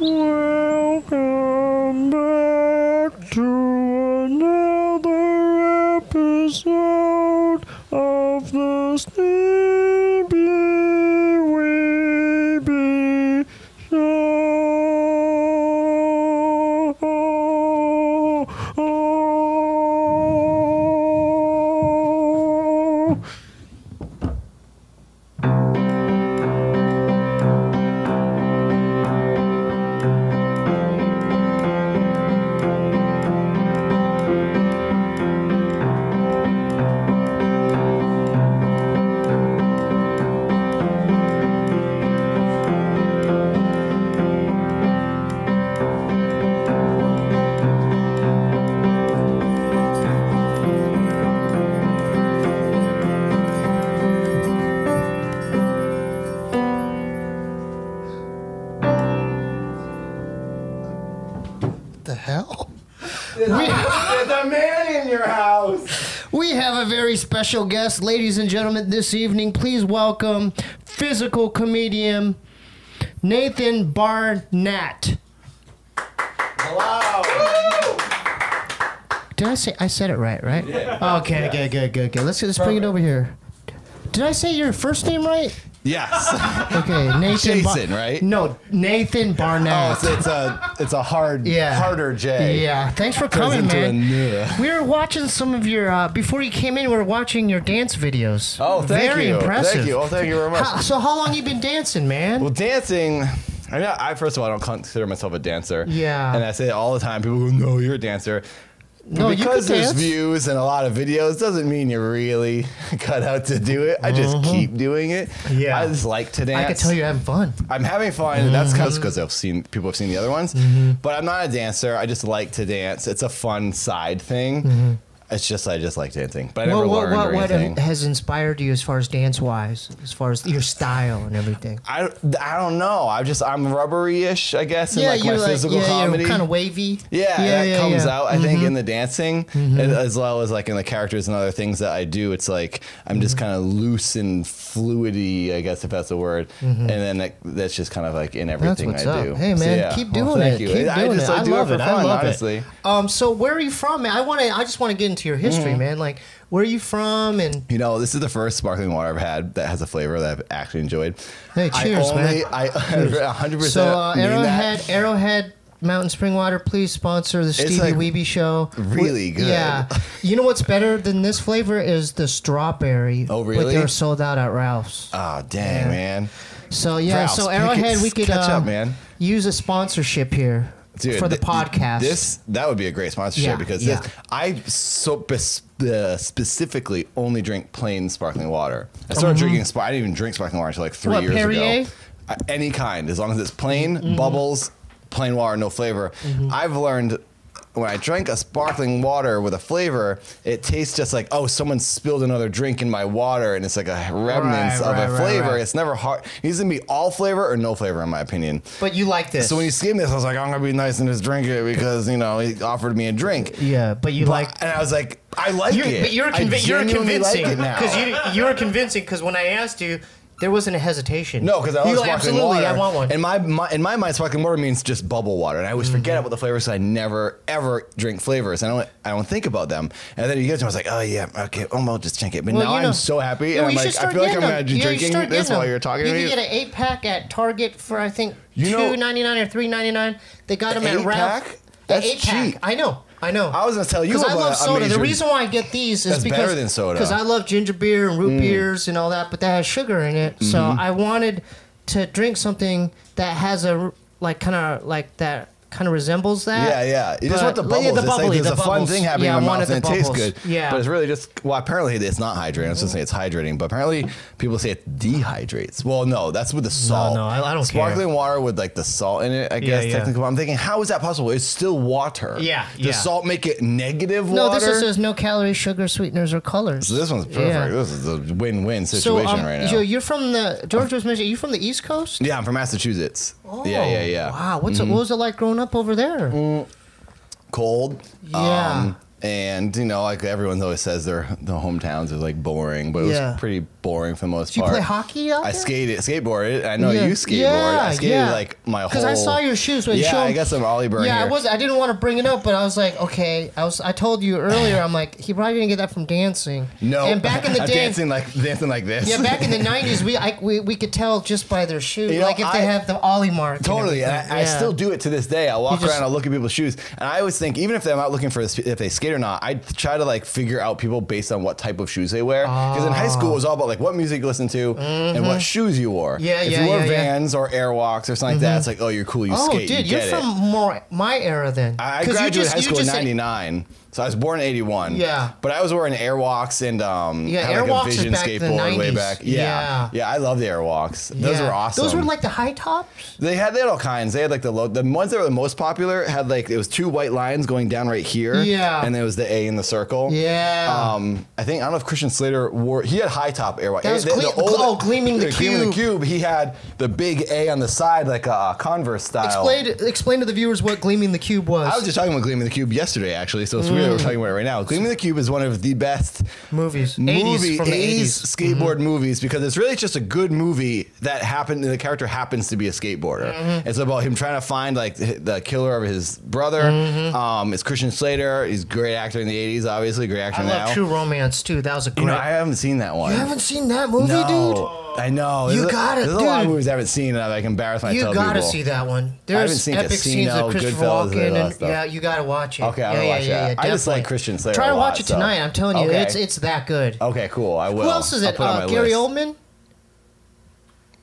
Welcome back to another episode of the Sleepy Weeby Show. The hell? There's a man in your house. We have a very special guest, ladies and gentlemen, this evening. Please welcome physical comedian Nathan Barnett. Hello. Did I say I said it right? Yeah. Okay, good. Let's bring it over here. Did I say your first name right? Yes. Okay, Nathan. Jason, right? No, Nathan Barnett. Oh, it's a harder J. Yeah, thanks for coming, man. We were watching some of your before you came in. We were watching your dance videos. Oh, thank you. Very impressive. Thank you. Oh, thank you very much. So how long you been dancing, man? Well, dancing. I first of all, I don't consider myself a dancer. Yeah. And I say it all the time. People go, "No, you're a dancer." No, you because can there's dance. views and a lot of videos doesn't mean you're really cut out to do it. I just keep doing it. Yeah. I just like to dance. I can tell you're having fun. I'm having fun, and that's because people have seen the other ones. But I'm not a dancer. I just like to dance. It's a fun side thing. It's just I just like dancing, but I never learned or what anything. has inspired you as far as dance-wise, as far as your style and everything? I don't know. I'm rubbery-ish, I guess, in like my you're physical comedy. You're kind of wavy. That comes out, I think, in the dancing, as well as like in the characters and other things that I do. It's like I'm just kind of loose and fluidy, I guess, if that's a word. And then that's just kind of like in everything That's I what's do. up. Hey man, So, keep doing thank it. you. Keep doing I just it. like do it for fun, honestly. So where are you from, man? I just want to get into your history, man. Like, where are you from? And You know, this is the first sparkling water I've had that has a flavor that I've actually enjoyed. hey, cheers, man. I 100% So mean that. Arrowhead Mountain Spring Water, please sponsor the Stevie like Weeby Show. really good. Yeah. You know what's better than this flavor is the strawberry. Oh, really? But they're sold out at Ralph's. Oh, dang, man. So yeah, Ralph's, so pick Arrowhead, it- we could catch up, man. use a sponsorship here Dude, for the podcast. That would be a great sponsorship Yeah, because yeah. I specifically only drink plain sparkling water. I started drinking I didn't even drink sparkling water until like 3 What, years Perrier? ago. Any kind, as long as it's plain, bubbles, plain water, no flavor. I've learned when I drink a sparkling water with a flavor, it tastes just like, oh, someone spilled another drink in my water, and it's like a remnants of a flavor. Right. It's never hard. It needs to be all flavor or no flavor, in my opinion. But you like this. So when you skim this, I was like, I'm gonna be nice and just drink it because he offered me a drink. yeah, but you like. And I was like, I like it. But you're I genuinely convincing like it now. because you were convincing because when I asked you, there wasn't a hesitation. No, because I love You go, sparkling absolutely, water. I want one. In my mind, sparkling water means just bubble water, and I always forget about the flavors. So I never ever drink flavors. I don't think about them. And then you get to, I was like, oh yeah, okay, I'll just drink it. But Well, now you know- I'm so happy, Yeah, and I'm you should like, I start feel like I'm getting gonna be them. Yeah, you drinking start this getting while them. you're talking to You me. can get an 8-pack at Target for I think You know- $2.99 or $3.99. They got them at 8-pack? Ralph. That's 8-pack. cheap. I know. I was gonna tell you because I about love a soda. The major- reason why I get these is That's because better than soda. Because I love ginger beer and root beers and all that, but that has sugar in it. So I wanted to drink something that has a kind of resembles that. Yeah. You just But- want the bubbles. yeah, the It's like bubbly, there's the a fun bubbles. thing happening Yeah, in I my wanted mouth and the it tastes bubbles. good. Yeah. But it's really just, well, apparently it's not hydrating. I was going to say it's hydrating, but apparently people say it dehydrates. Well, no, that's with the salt. no, I don't Sparkling care. water with like the salt in it, I guess, yeah. technically. I'm thinking, how is that possible? It's still water. Yeah, Does yeah. salt make it negative No, water? this says no calories, sugar, sweeteners, or colors. So this one's perfect. Yeah. This is a win-win So, situation right now. you're from George was mentioning, you from the East Coast? Yeah, I'm from Massachusetts. Oh, Yeah. Wow, what was it like growing up over there? Cold. Yeah. And like everyone always says, the hometowns are like boring, but it Yeah. was pretty boring for the most Did you part. play hockey out there? I skateboarded. I know Yeah. you skateboard. Yeah, I skated yeah. like my whole. Because I saw your shoes. When you Yeah, showed- I got some Ollie Burn Yeah, here. I didn't want to bring it up, but I was like, okay. I told you earlier. I'm like, he probably didn't get that from dancing. No, And back in the I'm day, dancing like this. yeah, back in the '90s, we could tell just by their shoes, like if they have the Ollie mark. and Totally, and everything. I Yeah. still do it to this day. I walk You just- around, I look at people's shoes, and I always think, even if they're not looking for if they skate or not, I try to like figure out people based on what type of shoes they wear. Because in high school, it was all about like what music you listen to and what shoes you wore. Mm-hmm. Yeah, if yeah, you wore yeah, yeah. Vans or Airwalks or something like that, it's like, oh, you're cool, you Oh, skate, dude, you you're get from it. more my era then. I 'Cause you graduated just- high you school in just say- '99. So I was born in '81. Yeah. But I was wearing Airwalks and Yeah, had like Airwalks a is Vision back in the skateboard way 90s. back. Yeah. Yeah, I love the Airwalks. Those Yeah. were awesome. Those were like the high tops. They had all kinds. They had like the ones that were the most popular had like it was 2 white lines going down right here. Yeah. And there was the A in the circle. Yeah. I don't know if Christian Slater he had high top Airwalk. That was Gleaming the Gleaming the Cube. Cube. He had the big A on the side like a Converse style. Explain to the viewers what Gleaming the Cube was. I was just talking about Gleaming the Cube yesterday, actually, so it's weird we're talking about it right now. Gleaming the Cube is one of the best movies. 80s from the 80s. skateboard movies because it's really just a good movie that happened. The character happens to be a skateboarder. It's about him trying to find like the killer of his brother. It's Christian Slater. He's a great actor in the 80s, obviously, great actor I now. love True Romance too. That was a great. I haven't seen that one. You haven't seen that movie, No. I know. You There's got it, There's a lot of dude. movies I haven't seen, and I like embarrass myself. dude? You gotta people. see that one. I haven't There's seen epic scenes Casino, of Christopher Goodfellas, and all Walken, that and stuff. yeah, you gotta watch it. Okay, I'm gonna watch that. I just like definitely. Christian Slater Try a to lot, watch it so- tonight. I'm telling you, Okay. it's that good. Okay, cool. I will. Who else is I'll it? put it on my Gary list. Oldman.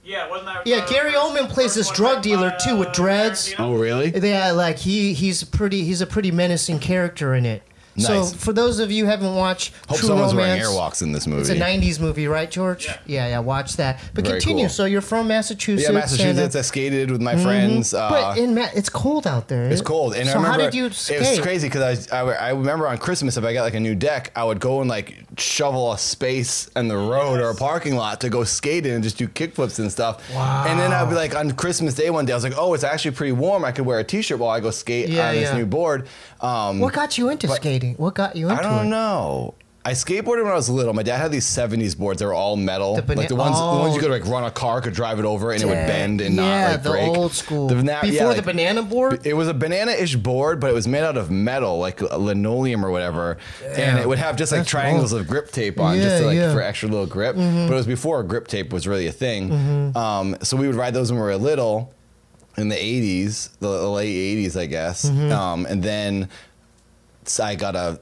Yeah, wasn't that? Yeah, Gary Oldman plays this drug dealer too with dreads. Oh, really? Yeah, like he's a pretty menacing character in it. So Nice. for those of you who haven't watched Hope True someone's Romance, wearing Airwalks in this movie. it's a '90s movie, right, George? Yeah, watch that. But Very continue. cool. So you're from Massachusetts. Yeah, Massachusetts. I and, skated with my friends. but it's cold out there. It's cold, and so I remember how did you skate? it was crazy because I remember on Christmas if I got like a new deck, I would go and like shovel a space in the road or a parking lot to go skate in and just do kickflips and stuff. Wow. And then I'd be like on Christmas Day one day, I was like, oh, it's actually pretty warm. I could wear a t-shirt while I go skate Yeah, on this yeah. new board. What got you into skating? What got you into I don't it? know. I skateboarded when I was little. My dad had these '70s boards. They were all metal, The like the ones you could like run a car, could drive it over, and it would bend and not like the break. old school. Yeah, Before like- the banana board. It was a banana-ish board, but it was made out of metal, like linoleum or whatever, and it would have just like That's triangles old. of grip tape on, Yeah, just to, like yeah. for extra little grip. But it was before grip tape was really a thing. So we would ride those when we were little, in the '80s, the late '80s, I guess, and then. I got a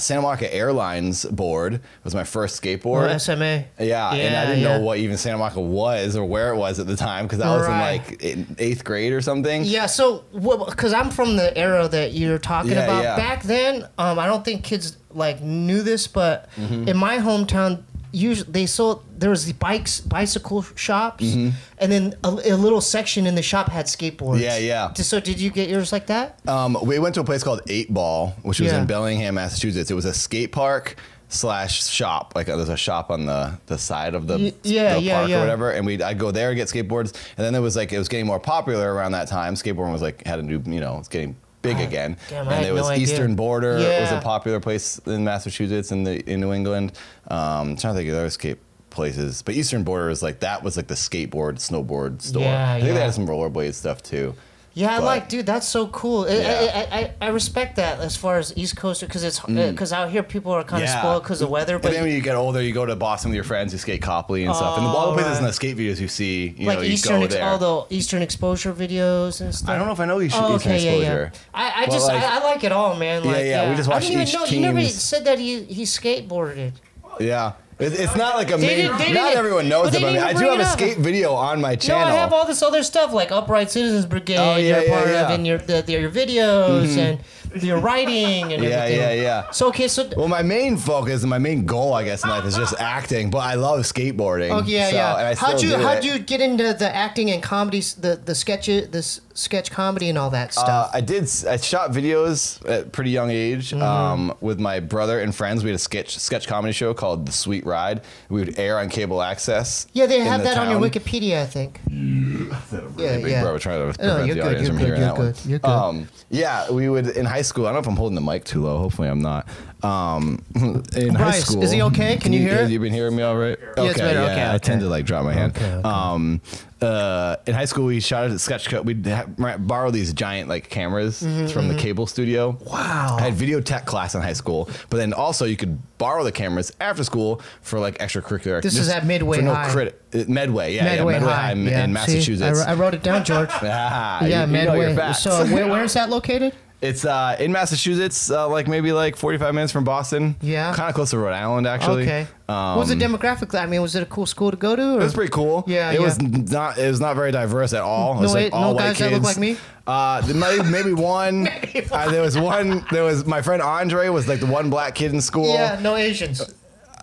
Santa Monica Airlines board. It was my first skateboard. Or SMA. Yeah, and I didn't know what even Santa Monica was or where it was at the time because I was Right. in 8th grade or something. Yeah, so because I'm from the era that you're talking Yeah, about. yeah. Back then, I don't think kids like knew this, but Mm-hmm. in my hometown, usually there was the bicycle shops, and then a little section in the shop had skateboards. Yeah, yeah. So did you get yours like that? We went to a place called 8 Ball, which was Yeah. in Bellingham, Massachusetts. It was a skate park / shop. Like there's a shop on the side of the park or whatever. And I'd go there and get skateboards. And then it was getting more popular around that time. Skateboarding was had a new, it's getting big again. Damn, I and had it was no idea. Eastern Border. It was Yeah. a popular place in Massachusetts and in New England. I'm trying to think of other skate places, but Eastern Border is that was the skateboard, snowboard store. Yeah, I think they yeah. had some rollerblade stuff too. Yeah, But- dude, that's so cool. Yeah. I respect that as far as East Coaster because out here people are kind of Yeah. spoiled because of weather. But And then when you get older, you go to Boston with your friends, you skate Copley and stuff. And all the places in the skate videos you see, you know, you go there. all the Eastern Exposure videos and stuff. I don't know if I know Oh, Eastern okay, Exposure. I But, just like- I like it all, man. Like, yeah, we just watched I didn't each even know. You never team's- said that he skateboarded. Yeah. It's not like a They main. didn't- they Not didn't- everyone knows but it, they but didn't I even do have bring a it up. skate video on my No, channel. I have all this other stuff like Upright Citizens Brigade. Oh, yeah, you're part yeah, of, yeah. and your videos and your writing and Yeah, everything. yeah. So okay, so Well, my main focus and my main goal, I guess, in life is just acting. But I love skateboarding. oh yeah, so, yeah. And I still do How'd it. you get into the acting and comedy, the sketch comedy and all that stuff? I shot videos at a pretty young age Mm-hmm. with my brother and friends. We had a sketch comedy show called The Sweet Ride. We would air on cable access. Yeah, they in have the that on your town. Wikipedia, I think. Yeah, Big yeah. Bro, trying to No, prevent you're the good. audience You're from good. hearing You're that one. good. You're good. Yeah, we would in high school. I don't know if I'm holding the mic too low. Hopefully, I'm not. In high Bryce, school, is he okay? Can you hear it? You been hearing me all right? Yeah, it's better. Okay, I okay. tend to like drop my hand. Okay. In high school, we shot at Sketch Cut. We'd borrow these giant like cameras from the cable studio. Wow. I had video tech class in high school, but then also you could borrow the cameras after school for like extracurricular. This is just at Midway for no High. Medway, yeah, Medway Medway High. in Yeah. See, Massachusetts. I wrote it down, George. Ah, Yeah, you know your Medway. facts. So where is that located? It's in Massachusetts, like maybe like 45 minutes from Boston. Yeah. Kind of close to Rhode Island, actually. Okay. What was the demographic? I mean, was it a cool school to go to? Or? It was pretty cool. Yeah, it yeah. was not. It was not very diverse at all. It was No, like all no white guys that kids. look like me? Maybe one. There was one. There was my friend Andre was like the one black kid in school. Yeah, no Asians.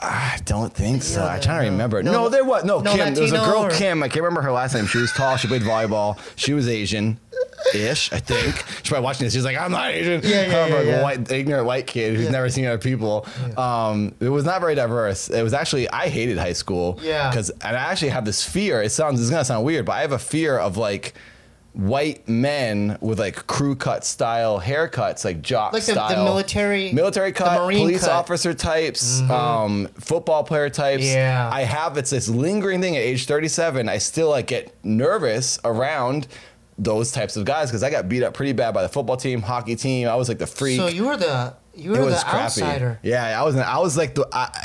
I don't think so. Yeah, I'm trying to remember. no. No, there was no No Kim. There was a Latino girl or- Kim. I can't remember her last name. She was tall. She played volleyball. She was Asian-ish, I think. She's probably watching this. She's like, I'm not Asian. I'm like a white, ignorant white kid who's never seen other people. It was not very diverse. It was actually I hated high school. Yeah. Because and I actually have this fear. It's gonna sound weird, but I have a fear of like white men with like crew cut style haircuts, like jock Like the style, military cut, the Marine police cut. officer types, football player types. Yeah. I have it's this lingering thing at age 37. I still like get nervous around those types of guys because I got beat up pretty bad by the football team, hockey team. I was like the freak. So you were the outsider. Yeah, I was like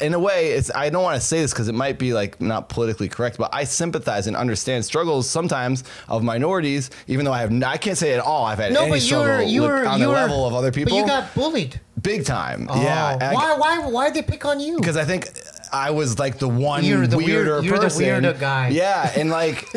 in a way. It's I don't want to say this because it might be like not politically correct, but I sympathize and understand struggles sometimes of minorities. Even though I can't say at all I've had No, any but struggle on the level of other people. But you got bullied. Big time. Oh. Yeah. Why'd they pick on you? Because I think I was like the one You're the weirder you're person. the weirder guy. Yeah, and like.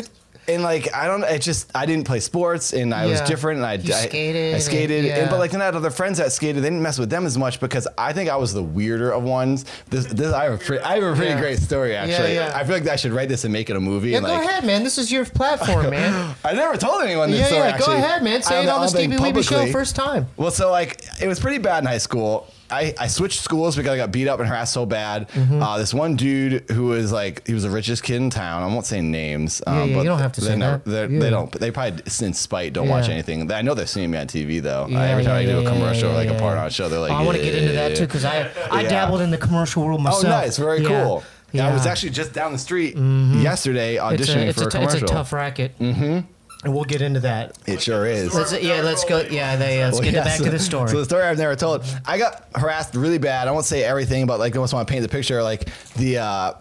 And like I didn't play sports and I was Yeah. different and I skated. I skated Yeah. but like then I had other friends that skated. They didn't mess with them as much because I think I was the weirder of ones. This I have a pretty Yeah. great story actually. Yeah. I feel like I should write this and make it a movie. Yeah, and go like, ahead, man. This is your platform, man. I never told anyone this Yeah, story. yeah. Actually, Go ahead, man. Say it on the Stevie Weeby show publicly. first time. Well, so like it was pretty bad in high school. I switched schools because I got beat up and harassed so bad. Mm-hmm. This one dude who was like he was the richest kid in town. I won't say names. Yeah, but you don't have to say that. They Yeah. don't. They probably in spite don't watch Yeah. anything. I know they're seeing me on TV though. Yeah, Every time I do a yeah, commercial or like yeah, a part yeah. on a show, they're like, Oh, I want to get into that too because I Yeah. dabbled in the commercial world myself. Oh, nice, very Yeah. cool. Yeah. I was actually just down the street yesterday auditioning for a commercial. It's a tough racket. Mm-hmm. And we'll get into that. It sure is. Let's go. Yeah, let's Well, get yeah, back to the story. So the story I've never told. I got harassed really bad. I won't say everything, but like I just want to paint the picture. Like a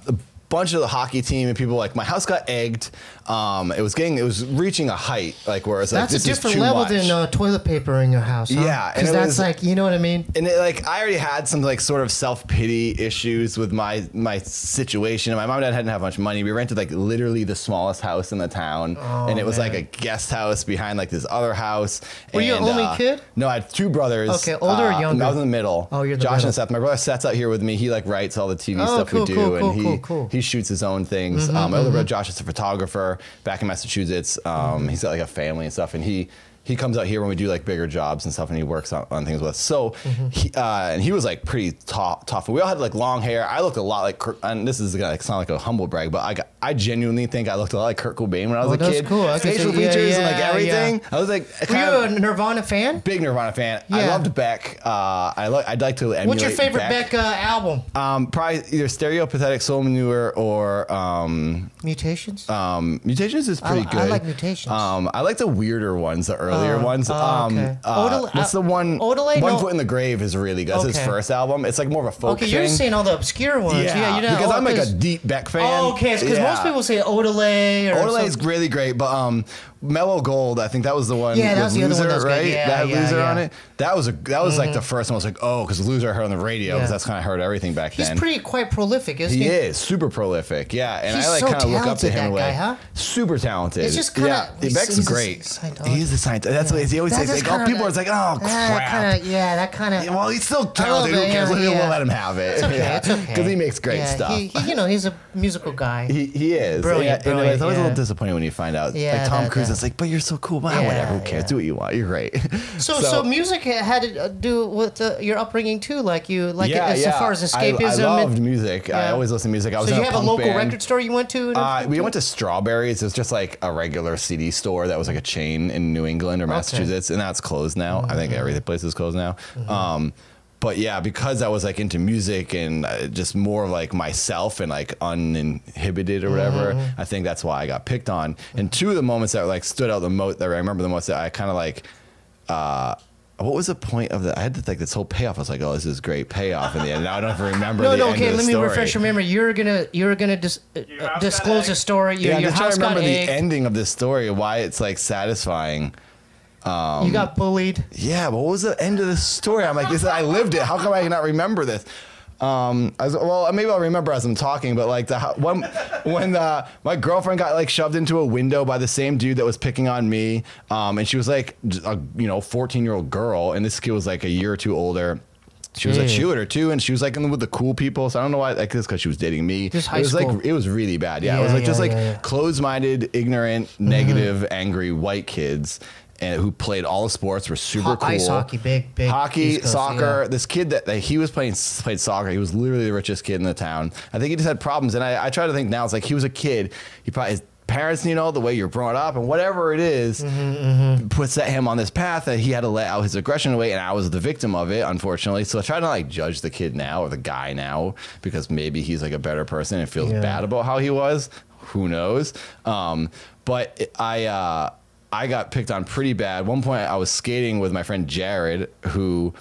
bunch of the hockey team and people like my house got egged. It was reaching a height like where it's like That's this a is different too level much. than toilet paper in your house. Huh? Yeah, and because it that's was- like you know what I mean. And it, like I already had some like sort of self-pity issues with my situation. My mom and dad hadn't have much money. We rented like literally the smallest house in the town, and it was like a guest house behind like this other house. Were you an only kid? No, I had two brothers. Okay, older or younger? I was in the middle. Oh, you're the Josh middle. and Seth. My brother Seth's out here with me. He like writes all the TV Oh, stuff cool, we do, cool, and cool, cool. he shoots his own things. My older brother Josh is a photographer back in Massachusetts. He's got like a family and stuff, and he comes out here when we do like bigger jobs and stuff, and he works on things with us. So, and he was like pretty tough. We all had like long hair. I looked a lot like Kurt, and this is gonna sound like a humble brag, but I genuinely think I looked a lot like Kurt Cobain when I was a that's kid. cool. I can Facial see- yeah, features and like yeah, everything. yeah. I was like, Were you a Nirvana fan? big Nirvana fan. I Yeah. loved Beck. I'd like to emulate What's your favorite Beck album? Probably either Stereo, Pathetic Soul Manure, or Mutations. Mutations is pretty I good. like Mutations. I like the weirder ones, the earlier ones. okay. What's the one? Odelay? One No. Foot in the Grave is really good. That's his Okay. first album. It's like more of a folk Okay, thing. you're saying all the obscure ones. Yeah, you know. because I'm like a 'cause- deep Beck fan. Oh, okay, because most people say Odelay or Odelay is something. really great, but Mellow Gold, I think that was the one. Yeah, that with was the other one Loser, that was good. right? Yeah, that had yeah, Loser yeah. on it. That was like the first one. I was like, oh, because Loser I heard on the radio, because Yeah. that's kind of heard everything back He's then. quite prolific, isn't he? He is super prolific, yeah, and He's I like so kind of look up to talented, him in a that way. guy, huh? Super talented. It's just kinda- yeah. Beck's he's a great. Scientologist. He's a scientist. That's what he always says. Like, oh, people are like, oh crap. That kind of. Yeah, well, he's still talented. Who cares? We'll let him have it. It's okay. It's okay. Because he makes great Yeah, stuff. he's a musical guy. He He is. Brilliant, And it's always a yeah. little disappointing when you find out. Yeah, like Tom that- Cruise that- is like, but you're so cool. Well, Yeah, whatever. Who cares? yeah. Do what you want. You're great. So music had to do with your upbringing too, like you like yeah, as yeah. far as escapism. I loved and, music. I Yeah. always listened to music. I was so in you a have a punk local band. record store you went to? and everything, We too? went to Strawberries. It was just like a regular CD store that was like a chain in New England or Massachusetts, and that's closed now. I think every place is closed now. But yeah, because I was like into music and just more of like myself and like uninhibited or whatever, I think that's why I got picked on. And two of the moments that like stood out the most, that I remember the most, that I kind of like, what was the point of that? I had to like this whole payoff. I was like, oh, this is great payoff in the end. Now I don't even remember the end okay. of the Let me story. refresh your memory. You're gonna house got disclose a egg. story. Yeah, I'm Your just trying house to got remember the egg. ending of this story, why it's like satisfying. You got bullied. Yeah, but what was the end of the story? I'm like, I lived it. How come I cannot remember this? Well, maybe I'll remember as I'm talking, but like when my girlfriend got like shoved into a window by the same dude that was picking on me, and she was like a 14-year-old girl, and this kid was like a year or two older. She was a cheerleader too, and she was like with the cool people. So I don't know why, like this, because she was dating me. Just high it was school. like it was really bad. Yeah, it was like just like closed-minded, ignorant, negative, angry white kids. And who played all the sports, were super cool. Ice hockey, big hockey, East Coast, soccer. yeah. This kid that he was played soccer. He was literally the richest kid in the town. I think he just had problems. And I try to think now, it's like he was a kid. He probably, his parents, the way you're brought up and whatever it is, set him on this path that he had to let out his aggression away. And I was the victim of it, unfortunately. So I try to like judge the kid now or the guy now because maybe he's like a better person and feels bad about how he was. Who knows? But I got picked on pretty bad. One point I was skating with my friend Jared, who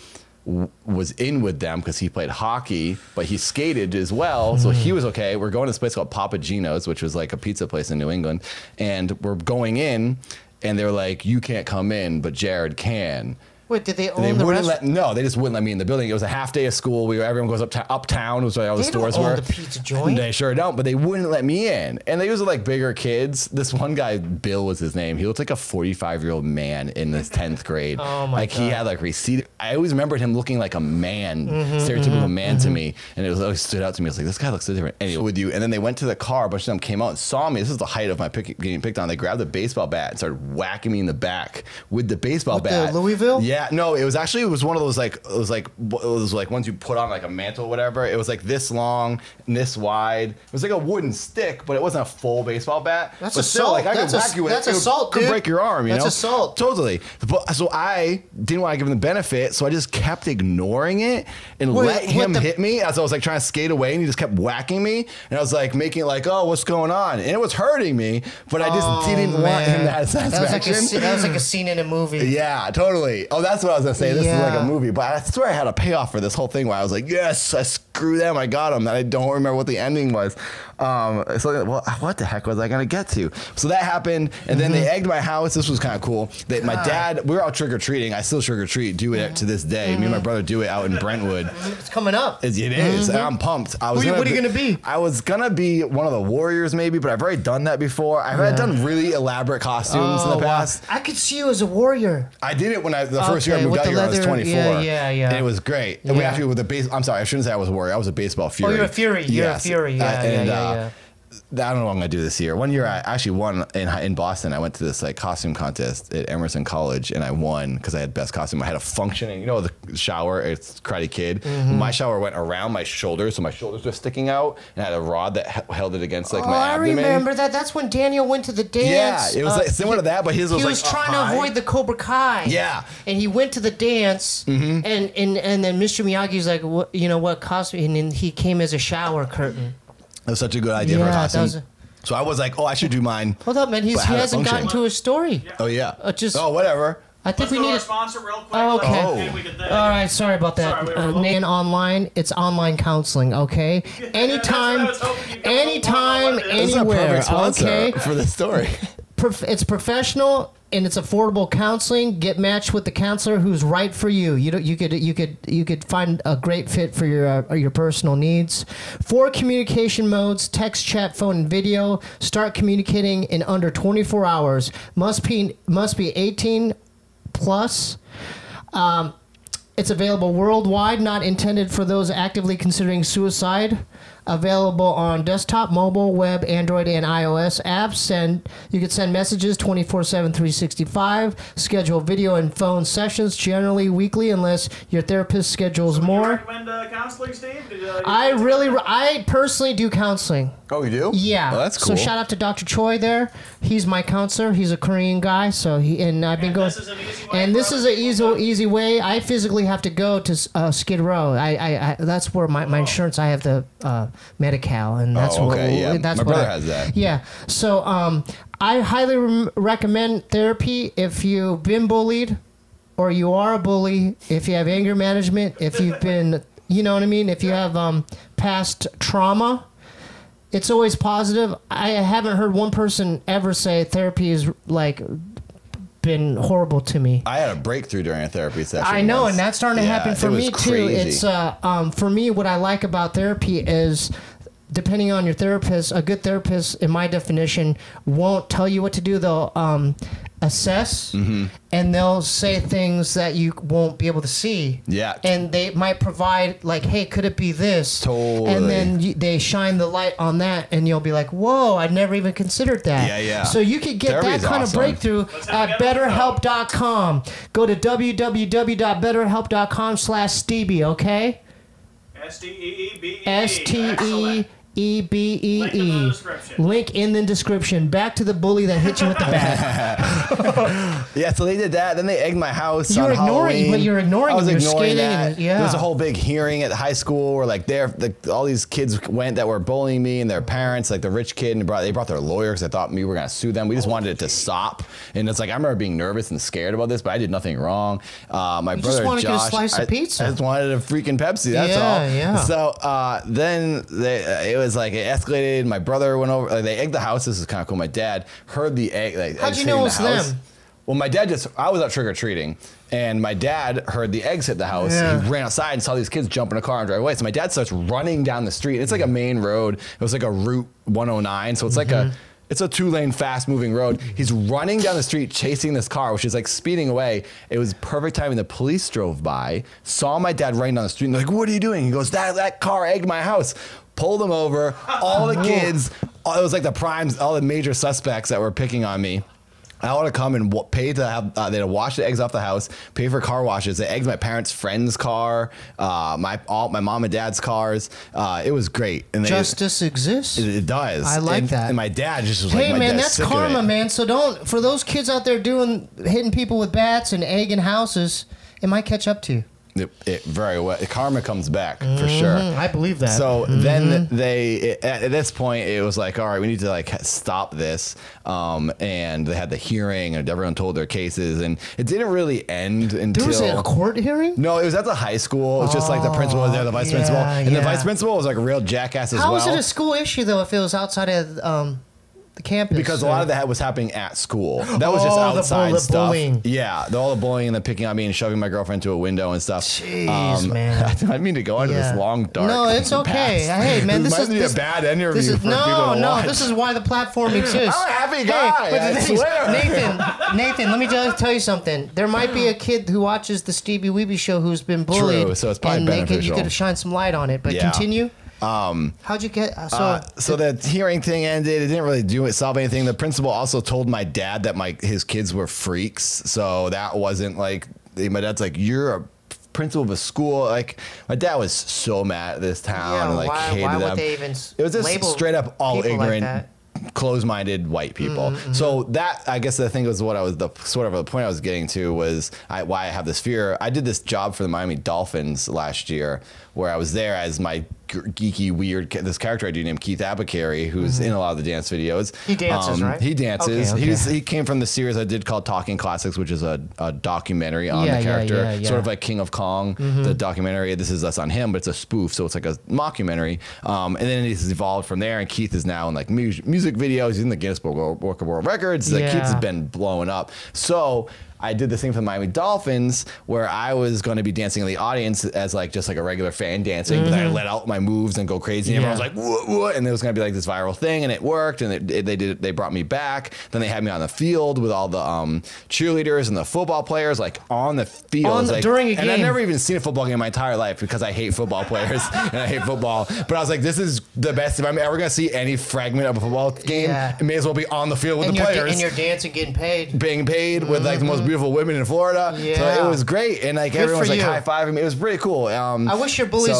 was in with them because he played hockey, but he skated as well. So he was okay. We're going to this place called Papa Gino's, which was like a pizza place in New England. And we're going in and they're like, you can't come in, but Jared can. Wait, did they own They the wouldn't restaurant? no, they just wouldn't let me in the building. It was a half day of school. Everyone goes uptown, was where all the They don't stores own were. the pizza joint. They sure don't, but they wouldn't let me in. And they was like bigger kids. This one guy, Bill was his name. He looked like a 45-year-old man in his 10th grade. Oh my Like he God. had like receded. I always remembered him looking like a man, stereotypical man to me. And it was always stood out to me. I was like, this guy looks so different. Anyway, with you. And then they went to the car. A bunch of them came out and saw me. This is the height of my getting picked on. They grabbed the baseball bat and started whacking me in the back with the baseball With bat. the Louisville? Yeah, no, it was one of those like it was like ones you put on like a mantle or whatever. It was like this long and this wide. It was like a wooden stick, but it wasn't a full baseball bat. That's but still, assault. like I That's could whack you with that's it. assault, Could dude. break your arm. That's know? assault. Totally. But, so I didn't want to give him the benefit, so I just kept ignoring it and Wait, let what him the- hit me as I was like trying to skate away, and he just kept whacking me, and I was like making it like, oh, what's going on? And it was hurting me, but I just didn't want him to have That was like satisfaction. that was like a scene in a movie. Yeah, totally. Oh, that's what I was gonna say. This is like Yeah. a movie, but I swear I had a payoff for this whole thing where I was like, yes, I screw them, I got them. And I don't remember what the ending was. So well, what the heck was I gonna get to? So that happened, and then they egged my house. This was kind of cool. My dad, we were out trick or treating. I still trick or treat, do it to this day. Me and my brother do it out in Brentwood. It's coming up. It is. And I'm pumped. What are you gonna be? I was gonna be one of the Warriors, maybe, but I've already done that before. I've had done really elaborate costumes in the past. I could see you as a warrior. I did it when the first year I Okay, moved with out the here. I was leather- 24. yeah. And it was great. And we Yeah. actually with the base. I'm sorry, I shouldn't say I was a Warrior. I was a baseball Fury. Oh, you're a Fury. You're Yes. a Fury. Yeah, yeah. I don't know what I'm gonna do this year. One year I actually won in Boston. I went to this like costume contest at Emerson College and I won because I had best costume. I had a functioning, the shower. It's Karate Kid. My shower went around my shoulders, so my shoulders were sticking out, and I had a rod that held it against like Oh, my I abdomen. remember that. That's when Daniel went to the dance. Yeah, it was like similar to that, but his was He like was up trying high. to avoid the Cobra Kai. Yeah. And he went to the dance, and then Mr. Miyagi's like, what costume? And then he came as a shower curtain. It was such a good idea for a Yeah, that costume. was So I was like, oh, I should do mine. Hold up, man. He But how to hasn't gotten function. to his story. Oh yeah. Just- whatever. I think Let's we go to need our to. sponsor real quick. Oh, okay. Oh. Then we could then- All right, sorry about that. Sorry, we were Nan online, it's online counseling, okay? Anytime, That's what I was hoping you'd come up with anytime, what it is. This is a anywhere, perfect sponsor okay? for the story. It's professional and it's affordable counseling. Get matched with the counselor who's right for you. You could find a great fit for your personal needs. 4 communication modes: text, chat, phone, and video. Start communicating in under 24 hours. Must be 18 plus. It's available worldwide. Not intended for those actively considering suicide. available on desktop, mobile, web, Android, and iOS apps. You can send messages 24/7, 365. Schedule video and phone sessions, generally weekly, unless your therapist schedules Would you more. recommend counseling, Steve? I personally do counseling. Oh, you do? Yeah. Oh, that's cool. So shout out to Dr. Choi there. He's my counselor. He's a Korean guy. So I've been going. This is an easy way And this for is other an people easy way. I physically have to go to Skid Row. I that's where my insurance. I have the Medi-Cal, and that's Oh, okay, yeah. That's My what brother has that. Yeah. So I highly recommend therapy if you've been bullied, or you are a bully. If you have anger management, if you've been, you know what I mean. If you have past trauma. It's always positive. I haven't heard one person ever say therapy is like been horrible to me. I had a breakthrough during a therapy session. I know, once. and that's starting to happen for it was me too. crazy. It's for me, what I like about therapy is, depending on your therapist, a good therapist, in my definition, won't tell you what to do. They'll assess, and they'll say things that you won't be able to see. Yeah. And they might provide, like, hey, could it be this? Totally. And then they shine the light on that, and you'll be like, whoa, I never even considered that. Yeah, yeah. So you could get Therapy that is kind awesome. of breakthrough at BetterHelp.com. Go to www.betterhelp.com/Stevie, okay? STEEBEE. STEEBEE. Link in the description. Link in the description. Back to the bully that hit you with the bat. Yeah, so they did that. Then they egged my house. You on were ignoring- Halloween. but you're ignoring I was them. You're ignoring skating that. and- yeah. There was a whole big hearing at high school where like all these kids went that were bullying me, and their parents, like the rich kid, and they brought their lawyer because they thought we were gonna sue them. We just wanted it to stop. And it's like I remember being nervous and scared about this, but I did nothing wrong. My You brother just wanted to get a Josh, slice of pizza. I just wanted a freaking Pepsi. That's Yeah, all. yeah. So then it was like it escalated. My brother went over. Like, they egged the house. This is kind of cool. My dad heard the egg. Like, How'd eggs you hitting know the it's house. them? Well, my dad I was out trick or treating, and my dad heard the eggs hit the house. Yeah. He ran outside and saw these kids jump in a car and drive away. So my dad starts running down the street. It's like a main road. It was like a Route 109. So it's like it's a 2-lane fast moving road. He's running down the street chasing this car, which is like speeding away. It was perfect timing. The police drove by, saw my dad running down the street, and they're like, "What are you doing?" He goes, that car egged my house. Pulled him over. All the kids, it was like the primes, all the major suspects that were picking on me. I ought to come and pay to have they had to wash the eggs off the house, pay for car washes. They egged my parents' friend's car, my mom and dad's cars. It was great. And Justice exists. it does. I like that. And my dad just was like, Hey my man, dad's that's sick of karma, it. man. So for those kids out there hitting people with bats and egging houses, it might catch up to you. It very well. Karma comes back for sure. I believe that. So then at this point, it was like, all right, we need to like stop this. And they had the hearing, and everyone told their cases, and it didn't really end until. there was a court hearing? No, it was at the high school. It was just like the principal was there, the vice yeah, principal, and the yeah. vice principal was like a real jackass as How well. is it a school issue though if it was outside of the campus? Because a lot of that was happening at school. That was just Oh, the outside stuff. bullying. Yeah, all the bullying and then picking on me and shoving my girlfriend to a window and stuff. Jeez, man. I didn't mean to go into Yeah. this long, dark. No, it's okay. past. Hey, man, this might is be this, a bad interview this is, for people to no. watch. This is why the platform exists. I'm a happy guy, But I the thing is, swear. Nathan, let me just tell you something. There might be a kid who watches the Stevie Weeby show who's been bullied. True, so it's probably and beneficial. you could shine some light on it. But Yeah. continue. How'd you get? So the hearing thing ended. It didn't really solve anything. The principal also told my dad that his kids were freaks. So that wasn't like my dad's like, you're a principal of a school. Like my dad was so mad at this town and like hated why them. would they even It was just label straight up all people like ignorant, that? closed-minded white people. So that, I guess, the thing was what I was the point I was getting to was why I have this fear. I did this job for the Miami Dolphins last year, where I was there as my geeky, weird this character I do named Keith Abacary, who's in a lot of the dance videos. He dances, right? He dances. Okay. He came from the series I did called Talking Classics, which is a documentary on Yeah, the character, yeah. sort of like King of Kong, the documentary. This is us on him, but it's a spoof, so it's like a mockumentary. And then it's evolved from there, and Keith is now in like music videos. He's in the Guinness Book of World Records. Like Yeah. Keith has been blowing up. So I did the thing for the Miami Dolphins where I was going to be dancing in the audience as like just like a regular fan dancing, but I let out my moves and go crazy. And everyone was like, what? And it was going to be like this viral thing, and it worked. And they brought me back. Then they had me on the field with all the cheerleaders and the football players, like on the field during a game. And I've never even seen a football game in my entire life because I hate football players and I hate football. But I was like, this is the best. If I'm ever going to see any fragment of a football game, it may as well be on the field with the players. And you're dancing, getting paid. Being paid with like the most beautiful women in Florida. Yeah. So it was great. And like everyone was like high-fiving me. It was pretty cool. I wish your bullies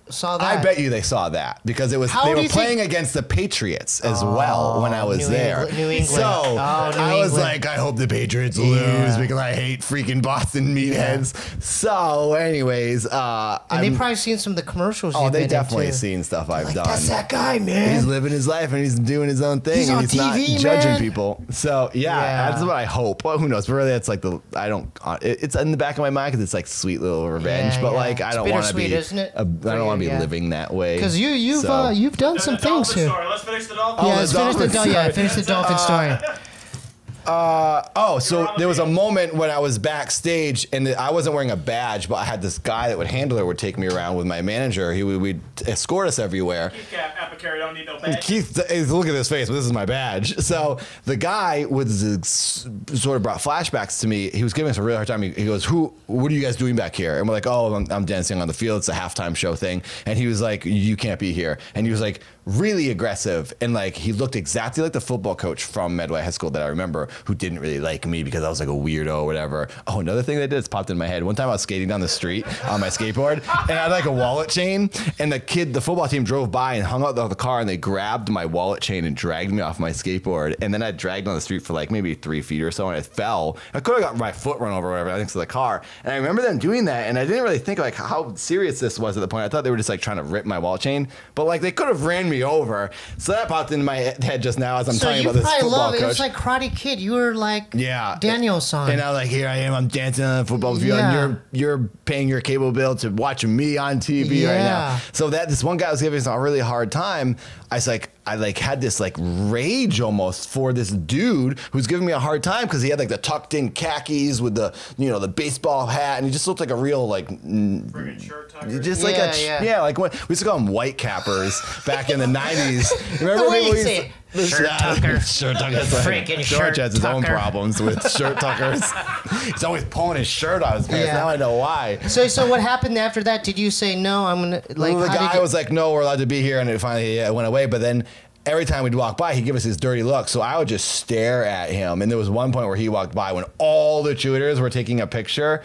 saw that. I bet you they saw that because it was they were playing against the Patriots as well when I was there. New England. So I was like, I hope the Patriots lose because I hate freaking Boston meatheads. So anyways, and they probably seen some of the commercials. Oh, they definitely seen stuff I've done. That's that guy, man. He's living his life and he's doing his own thing. He's on and he's TV, not judging man. people. So yeah, that's what I hope. Well, who knows? But really, it's like it's in the back of my mind because it's like sweet little revenge. But like, I don't want to be. Isn't it? I don't want to be living that way. Because you've done some things here. Story. Let's finish the Dolphin. Yeah, let's finish the Dolphin story. So there was a moment when I was backstage and I wasn't wearing a badge, but I had this guy that would handle it, would take me around with my manager. He would escort us everywhere. Keith Apicary don't need no badge. Keith, look at this face. This is my badge. So the guy sort of brought flashbacks to me. He was giving us a really hard time. He goes, what are you guys doing back here? And we're like, oh, I'm dancing on the field. It's a halftime show thing. And he was like, you can't be here. And he was like, really aggressive, and like he looked exactly like the football coach from Medway High School that I remember, who didn't really like me because I was like a weirdo or whatever. Oh, another thing they did, it's popped in my head. One time I was skating down the street on my skateboard, and I had like a wallet chain, and the football team drove by and hung out the car, and they grabbed my wallet chain and dragged me off my skateboard, and then I dragged on the street for like maybe 3 feet or so, and I fell. I could have got my foot run over or whatever, thanks to the car. And I remember them doing that, and I didn't really think like how serious this was at the point. I thought they were just like trying to rip my wallet chain, but like they could have ran me over. So that popped into my head just now as I'm talking about this football coach. It was like Karate Kid. You were like Daniel-san. And I was like, here I am. I'm dancing on the football field. And you're paying your cable bill to watch me on TV right now. So this one guy was giving us a really hard time. I had this like rage almost for this dude who's giving me a hard time because he had like the tucked in khakis with the the baseball hat, and he just looked like a real like friggin' shirt tucker. Just like like when we used to call them white cappers back in the 90s. Remember the way people you say shirt tucker. Shirt tucker. Freaking George has his own tucker. problems with shirt tuckers. He's always pulling his shirt out of his pants. Yeah. Now I know why. So what happened after that? Did you say no? I'm gonna like. Well, the guy was like, "No, we're allowed to be here," and it finally went away. But then every time we'd walk by, he'd give us his dirty look. So I would just stare at him. And there was one point where he walked by when all the cheerleaders were taking a picture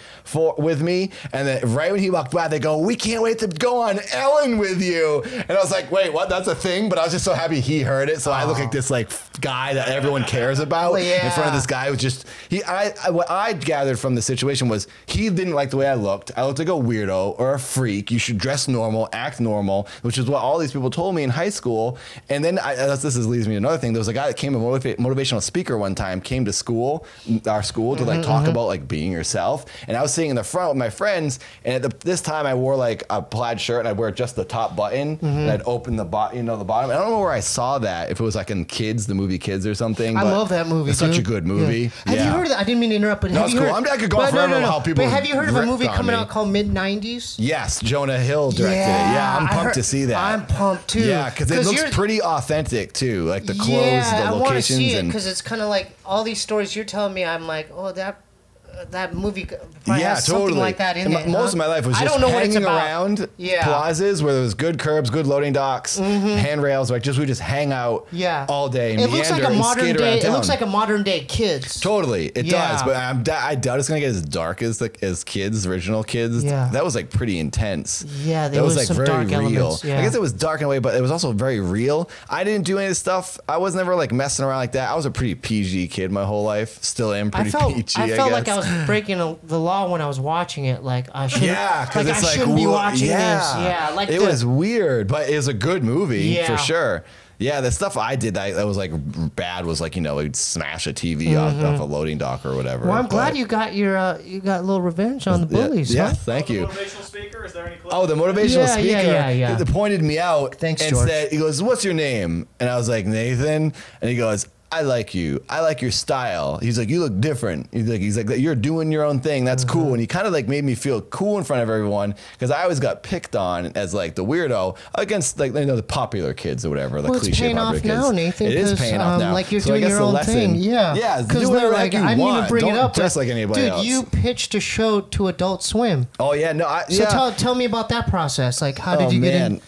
with me. And then right when he walked by, they go, "We can't wait to go on Ellen with you." And I was like, wait, what? That's a thing? But I was just so happy he heard it. So I look like this like guy that everyone cares about in front of this guy who just, what I gathered from the situation was he didn't like the way I looked. I looked like a weirdo or a freak. You should dress normal, act normal, which is what all these people told me in high school. And then this leads me to another thing. There was a guy that came, a motivational speaker one time, came to school, our school, to like talk about like being yourself. And I was sitting in the front with my friends, and at this time I wore like a plaid shirt, and I'd wear just the top button, and I'd open the bottom. I don't know where I saw that. If it was like in Kids, the movie Kids or something. I love that movie. It's such a good movie. Have you heard of that? I didn't mean to interrupt, but have you heard? I could go on forever about how people. But have you heard of a movie ripped on coming me. out called Mid-90s? Yes, Jonah Hill directed it. Yeah, I'm pumped to see that. I'm pumped too. Yeah, because it looks pretty authentic too, like the clothes, the I want to locations, see it and because it's kind of like all these stories you're telling me. I'm like, oh, that movie probably has something like that in it. Most of my life was just hanging around plazas where there was good curbs, good loading docks, handrails. Like we just hang out all day. And it looks like a modern day. It looks like a modern day Kids. Totally, it does. But I doubt it's gonna get as dark as Kids, original Kids. Yeah. That was like pretty intense. Yeah, that was like some very dark real. elements. Yeah. I guess it was dark in a way, but it was also very real. I didn't do any of this stuff. I was never like messing around like that. I was a pretty PG kid my whole life. Still am pretty PG. I felt like I was breaking the law when I was watching it. Like I should. Yeah, because like, it's I shouldn't be watching this. Yeah, like it was weird, but it was a good movie for sure. Yeah, the stuff I did that was like bad was like we'd smash a TV off a loading dock or whatever. Well, I'm glad you got your you got a little revenge on the bullies. Yeah, huh? thank you. The motivational speaker, is there any clip? Oh, the motivational speaker. Yeah. He pointed me out Thanks, and George. said, he goes, "What's your name?" And I was like, "Nathan." And he goes, I like you. I like your style. He's like, you look different. He's like, you're doing your own thing. That's cool. And he kind of like made me feel cool in front of everyone because I always got picked on as like the weirdo against like the popular kids or whatever. The Well, it's cliche paying popular off kids. now, Nathan. It is 'cause, paying off now. Like you're So I doing guess your the own lesson- thing. Yeah. Yeah. Because Do whatever like you I didn't even want. bring it Don't up. dress but, like anybody dude, else. you pitched a show to Adult Swim. Oh yeah. No. So tell me about that process. Like, how did you get in?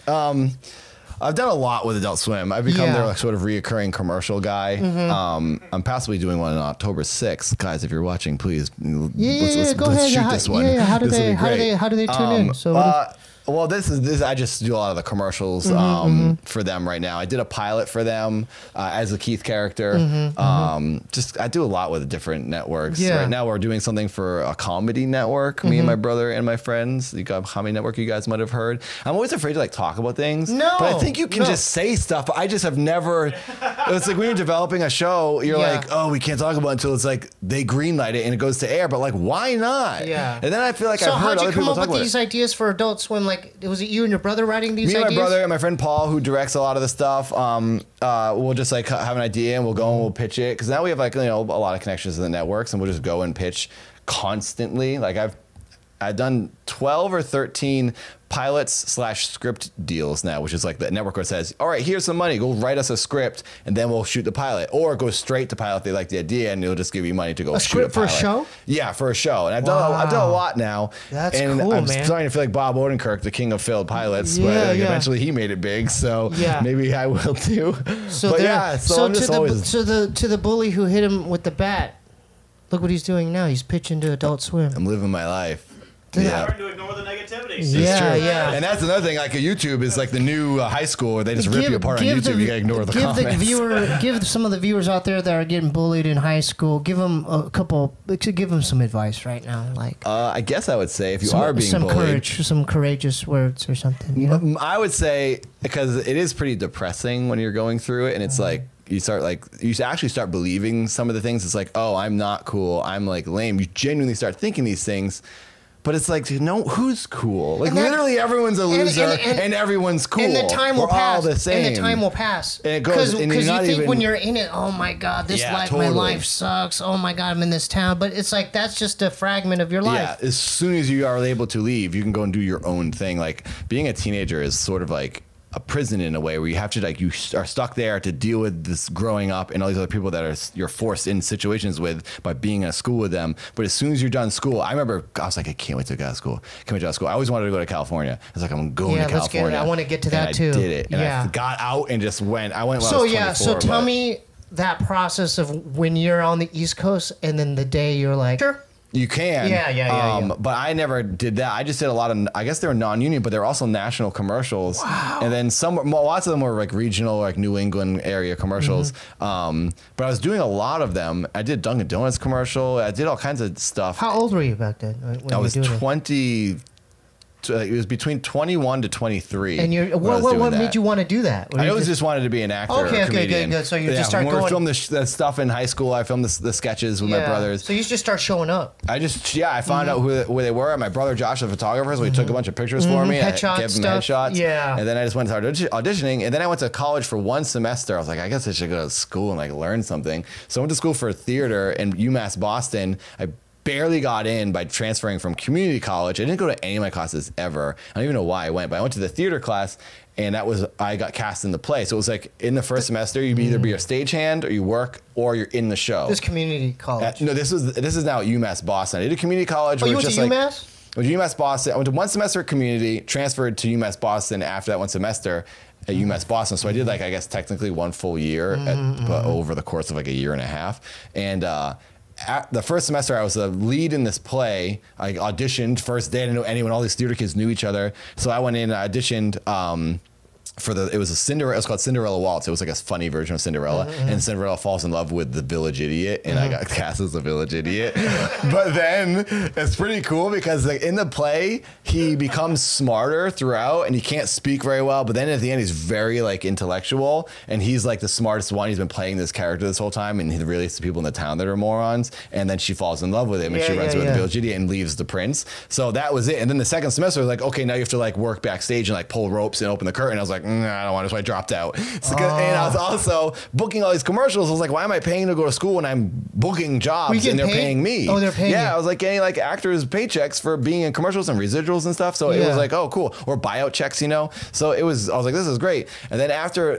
I've done a lot with Adult Swim. I've become Yeah. their like, sort of reoccurring commercial guy. I'm possibly doing one on October 6th. Guys, if you're watching, please let's Go ahead. shoot this one. Yeah. How do This will they? be How do great. they? How do they tune in? So. Well, this is I just do a lot of the commercials for them right now. I did a pilot for them as a Keith character. Just I do a lot with different networks. Yeah. Right now we're doing something for a comedy network. Me and my brother and my friends. You got a comedy network you guys might have heard. I'm always afraid to like talk about things. No, but I think you can no. just say stuff. But I just have never. It's like when you're developing a show, you're Yeah. like, oh, we can't talk about it until it's like they greenlight it and it goes to air. But like, why not? Yeah. And then I feel like So I've heard how'd you other come people up talk with about these it. ideas for Adult Swim? Like, was it you and your brother writing these Me and ideas? my brother and my friend Paul, who directs a lot of the stuff, we'll just like have an idea and we'll go and we'll pitch it. Because now we have like, a lot of connections to the networks and we'll just go and pitch constantly. Like I've done 12 or 13 pilots / script deals now, which is like the network says, all right, here's some money, go write us a script and then we'll shoot the pilot, or it goes straight to pilot. They like the idea and it'll just give you money to go A shoot script for a pilot. show? Yeah, for a show. And I've done a lot now. That's and cool, I'm man. starting to feel like Bob Odenkirk, the king of failed pilots, Yeah, but like, yeah. eventually he made it big, so Yeah. maybe I will too. So but there- yeah, so I'm just always to the bully who hit him with the bat. Look what he's doing now. He's pitching to Adult Swim. I'm living my life. Learn to ignore the negativity. It's Yeah, true. yeah. And that's another thing. Like YouTube is like the new high school where they just rip you apart on YouTube. You gotta ignore the comments. Give some of the viewers out there that are getting bullied in high school. Give them give them some advice right now. Like I guess I would say if you are being some bullied, courage, some courageous words or something. You know. I would say because it is pretty depressing when you're going through it, and it's like you actually start believing some of the things. It's like, oh, I'm not cool. I'm like lame. You genuinely start thinking these things. But it's like, no, who's cool? Like, And that- literally everyone's a loser and everyone's cool. And the time will We're pass. all the same. And the time will pass. And it goes- and you're Because you not think even- when you're in it, oh my God, this Yeah, life, totally. my life sucks. Oh my God, I'm in this town. But it's like, that's just a fragment of your life. Yeah, as soon as you are able to leave, you can go and do your own thing. Like, being a teenager is sort of like a prison in a way where you have to you are stuck there to deal with this growing up and all these other people that you're forced in situations with by being in a school with them. But as soon as you're done school, I remember I was like, I can't wait to get out of school. Can't wait to get out of school. I always wanted to go to California. I was like, I'm going Yeah, to let's get it. California. I wanna get to that and too. I did it. And Yeah. I got out and just went. I went when I So was 24. yeah, so tell but- me that process of when you're on the East Coast and then the day you're like, sure. You can. Yeah. But I never did that. I just did a lot of, I guess they were non-union, but they're also national commercials. Wow. And then lots of them were like regional, like New England area commercials. Mm-hmm. But I was doing a lot of them. I did Dunkin' Donuts commercial. I did all kinds of stuff. How old were you back then? When I you was were doing it? 20. It was between 21 to 23. And what made you want to do that? Were I you always just wanted to be an actor. Okay, or okay, comedian. good. So you just start when we going- filmed the stuff in high school. I filmed the sketches with my brothers. So you just start showing up. I found out who they were. My brother Josh, the photographer, so he took a bunch of pictures for me. Headshot I gave him stuff. headshots. Yeah. And then I just went to auditioning, and then I went to college for one semester. I was like, I guess I should go to school and like learn something. So I went to school for theater in UMass Boston. I barely got in by transferring from community college. I didn't go to any of my classes ever. I don't even know why I went, but I went to the theater class, and I got cast in the play. So it was like in the first semester, you either be a stagehand or you work or you're in the show. This community college. No, this is now at UMass Boston. I did a community college. Oh, where you it's went to just like, UMass? I went to UMass Boston. I went to one semester at community, transferred to UMass Boston after that one semester at UMass Boston. So I did like, I guess technically one full year but over the course of like a year and a half. And at the first semester, I was a lead in this play. I auditioned first day. I didn't know anyone. All these theater kids knew each other. So I went in and I auditioned it was called Cinderella Waltz. It was like a funny version of Cinderella. And Cinderella falls in love with the village idiot, and I got cast as the village idiot. But then it's pretty cool because like in the play, he becomes smarter throughout, and he can't speak very well. But then at the end, he's very like intellectual, and he's like the smartest one. He's been playing this character this whole time, and he relates to people in the town that are morons. And then she falls in love with him, and she runs with the village idiot and leaves the prince. So that was it. And then the second semester, was like, okay, now you have to like work backstage and like pull ropes and open the curtain. I was like, like, I don't want to, so I dropped out. So, and I was also booking all these commercials. I was like, why am I paying to go to school when I'm booking jobs get and they're paid? paying me? Oh, they're paying Yeah, you. I was like getting like actors' paychecks for being in commercials and residuals and stuff. So it Yeah. was like, oh, cool. Or buyout checks, you know? So I was like, this is great. And then after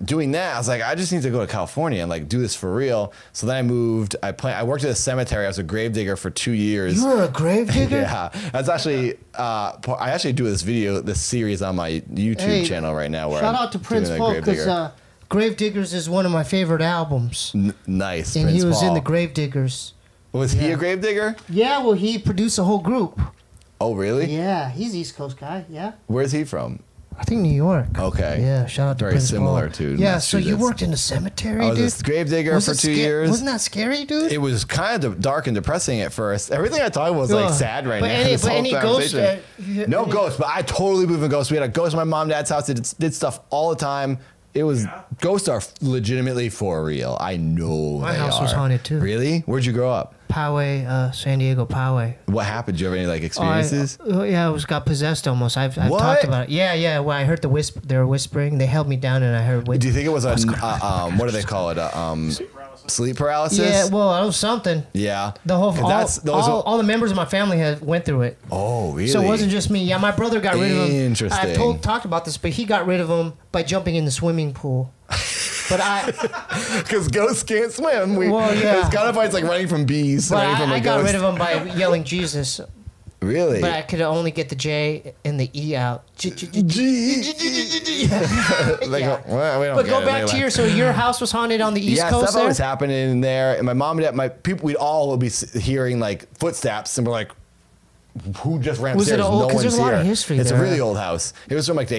doing that, I was like, I just need to go to California and like do this for real. So then I moved. I worked at a cemetery. I was a gravedigger for 2 years. You were a grave digger? Yeah, that's actually. I actually do this series on my YouTube Hey, channel right now. Where Shout I'm out to doing Prince a Paul gravedigger. because Grave Diggers is one of my favorite albums. Nice. And Prince he was Paul. in the Grave Diggers. Was he a gravedigger? Yeah, well, he produced a whole group. Oh, really? Yeah, he's East Coast guy, yeah. Where's he from? I think New York. Okay. Yeah, shout out to Very Prince similar Paul. to Yeah, so you Massachusetts. worked in a cemetery, I was dude? a gravedigger for it 2 years. Wasn't that scary, dude? It was kind of dark and depressing at first. Everything I talk about was like Ugh. sad right But now. any- this but whole any ghost, conversation. No ghosts, but I totally believe in ghosts. We had a ghost at my mom and dad's house. Did stuff all the time. It was ghosts are legitimately for real. I know My they house was are. haunted, too. Really? Where'd you grow up? Poway, San Diego Poway. What happened? Did you have any like experiences? Yeah, I got possessed almost. I've What? talked about it. Yeah. When I heard they were whispering. They held me down, and I heard. Do you think it was a what do they call it? Sleep paralysis? Yeah, well, it was something. Yeah. The whole 'Cause all the members of my family had went through it. Oh, really? So it wasn't just me. Yeah, my brother got rid of him. Interesting. I've talked about this, but he got rid of him by jumping in the swimming pool. But Because ghosts can't swim. Well, yeah. It's kind of like running from bees. Running from a I got ghost. rid of him by yelling Jesus. Really? But I could only get the J and the E out. They Yeah. go, well, we don't But get go it. back They to left. your house was haunted on the East Yeah, Coast stuff there? always happening in there. And my mom and dad, my people, we'd all be hearing like footsteps, and we're like, "Who just ran Was it upstairs? old- No 'cause one's there's a lot here." of history It's there. a really old house. It was from like the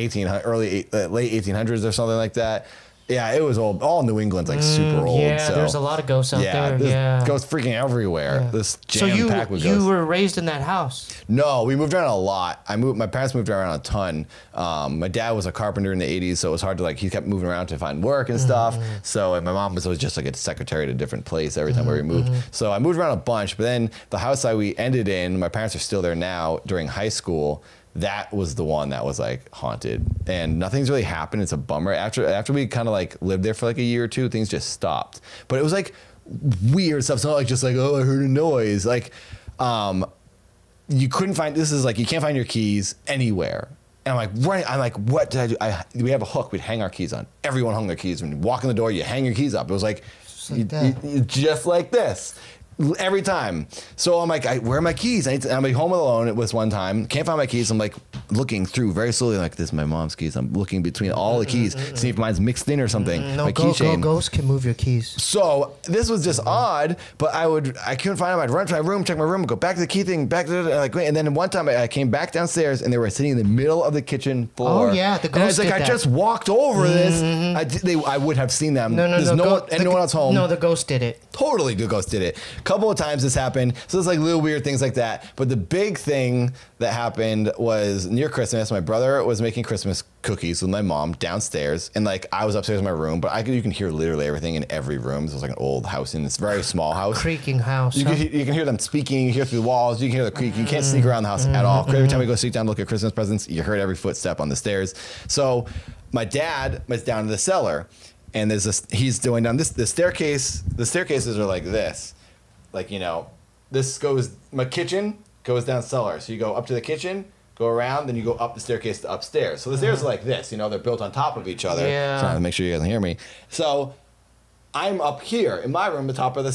late 1800s or something like that. Yeah, it was old. All New England's like super old. Yeah, so. there's a lot of ghosts out there. there's Yeah. ghosts freaking everywhere. Yeah. This So jam you packed with ghosts. were raised in that house. No, we moved around a lot. My parents moved around a ton. My dad was a carpenter in the 80s, so it was hard to he kept moving around to find work and stuff. So and my mom was always just like a secretary at a different place every time where we moved. So I moved around a bunch, but then the house that we ended in, my parents are still there now during high school. That was the one that was like haunted, and nothing's really happened. It's a bummer. After we kind of like lived there for like a year or two, things just stopped. But it was like weird stuff. It's not like just like, oh, I heard a noise. Like, you couldn't find, this is like, you can't find your keys anywhere. And I'm like, what did I do? We have a hook. We'd hang our keys on. Everyone hung their keys. When you walk in the door, you hang your keys up. It was like, like that. just like this. Every time. So I'm like, where are my keys? I'm like home alone. It was one time. Can't find my keys. I'm like looking through very slowly, like, this is my mom's keys. I'm looking between all the keys, see if mine's mixed in or something. No, my keychain. ghosts can move your keys. So this was just odd, but I couldn't find them. I'd run to my room, check my room, go back to the key thing, back to like, and then one time I came back downstairs and they were sitting in the middle of the kitchen floor. Oh, yeah, the And I was ghost like, did I that. just walked over this. I would have seen them. There's no one else home. No, the ghost did it. Totally, the ghost did it. A couple of times this happened. So it's like little weird things like that. But the big thing that happened was near Christmas. My brother was making Christmas cookies with my mom downstairs, and like I was upstairs in my room, but you can hear literally everything in every room. This was like an old house, and it's a very small house. Creaking house. You huh? can hear them speaking. You hear through the walls. You can hear the creak. You can't sneak around the house at all. Every time we go sneak down to look at Christmas presents, you heard every footstep on the stairs. So my dad was down in the cellar, and there's this. He's going down the staircase. The staircases are like this, like this goes. My kitchen goes down cellar. So you go up to the kitchen, go around, then you go up the staircase to upstairs. So the stairs are like this. They're built on top of each other. Yeah. Trying to make sure you guys can hear me. So I'm up here in my room, the top of the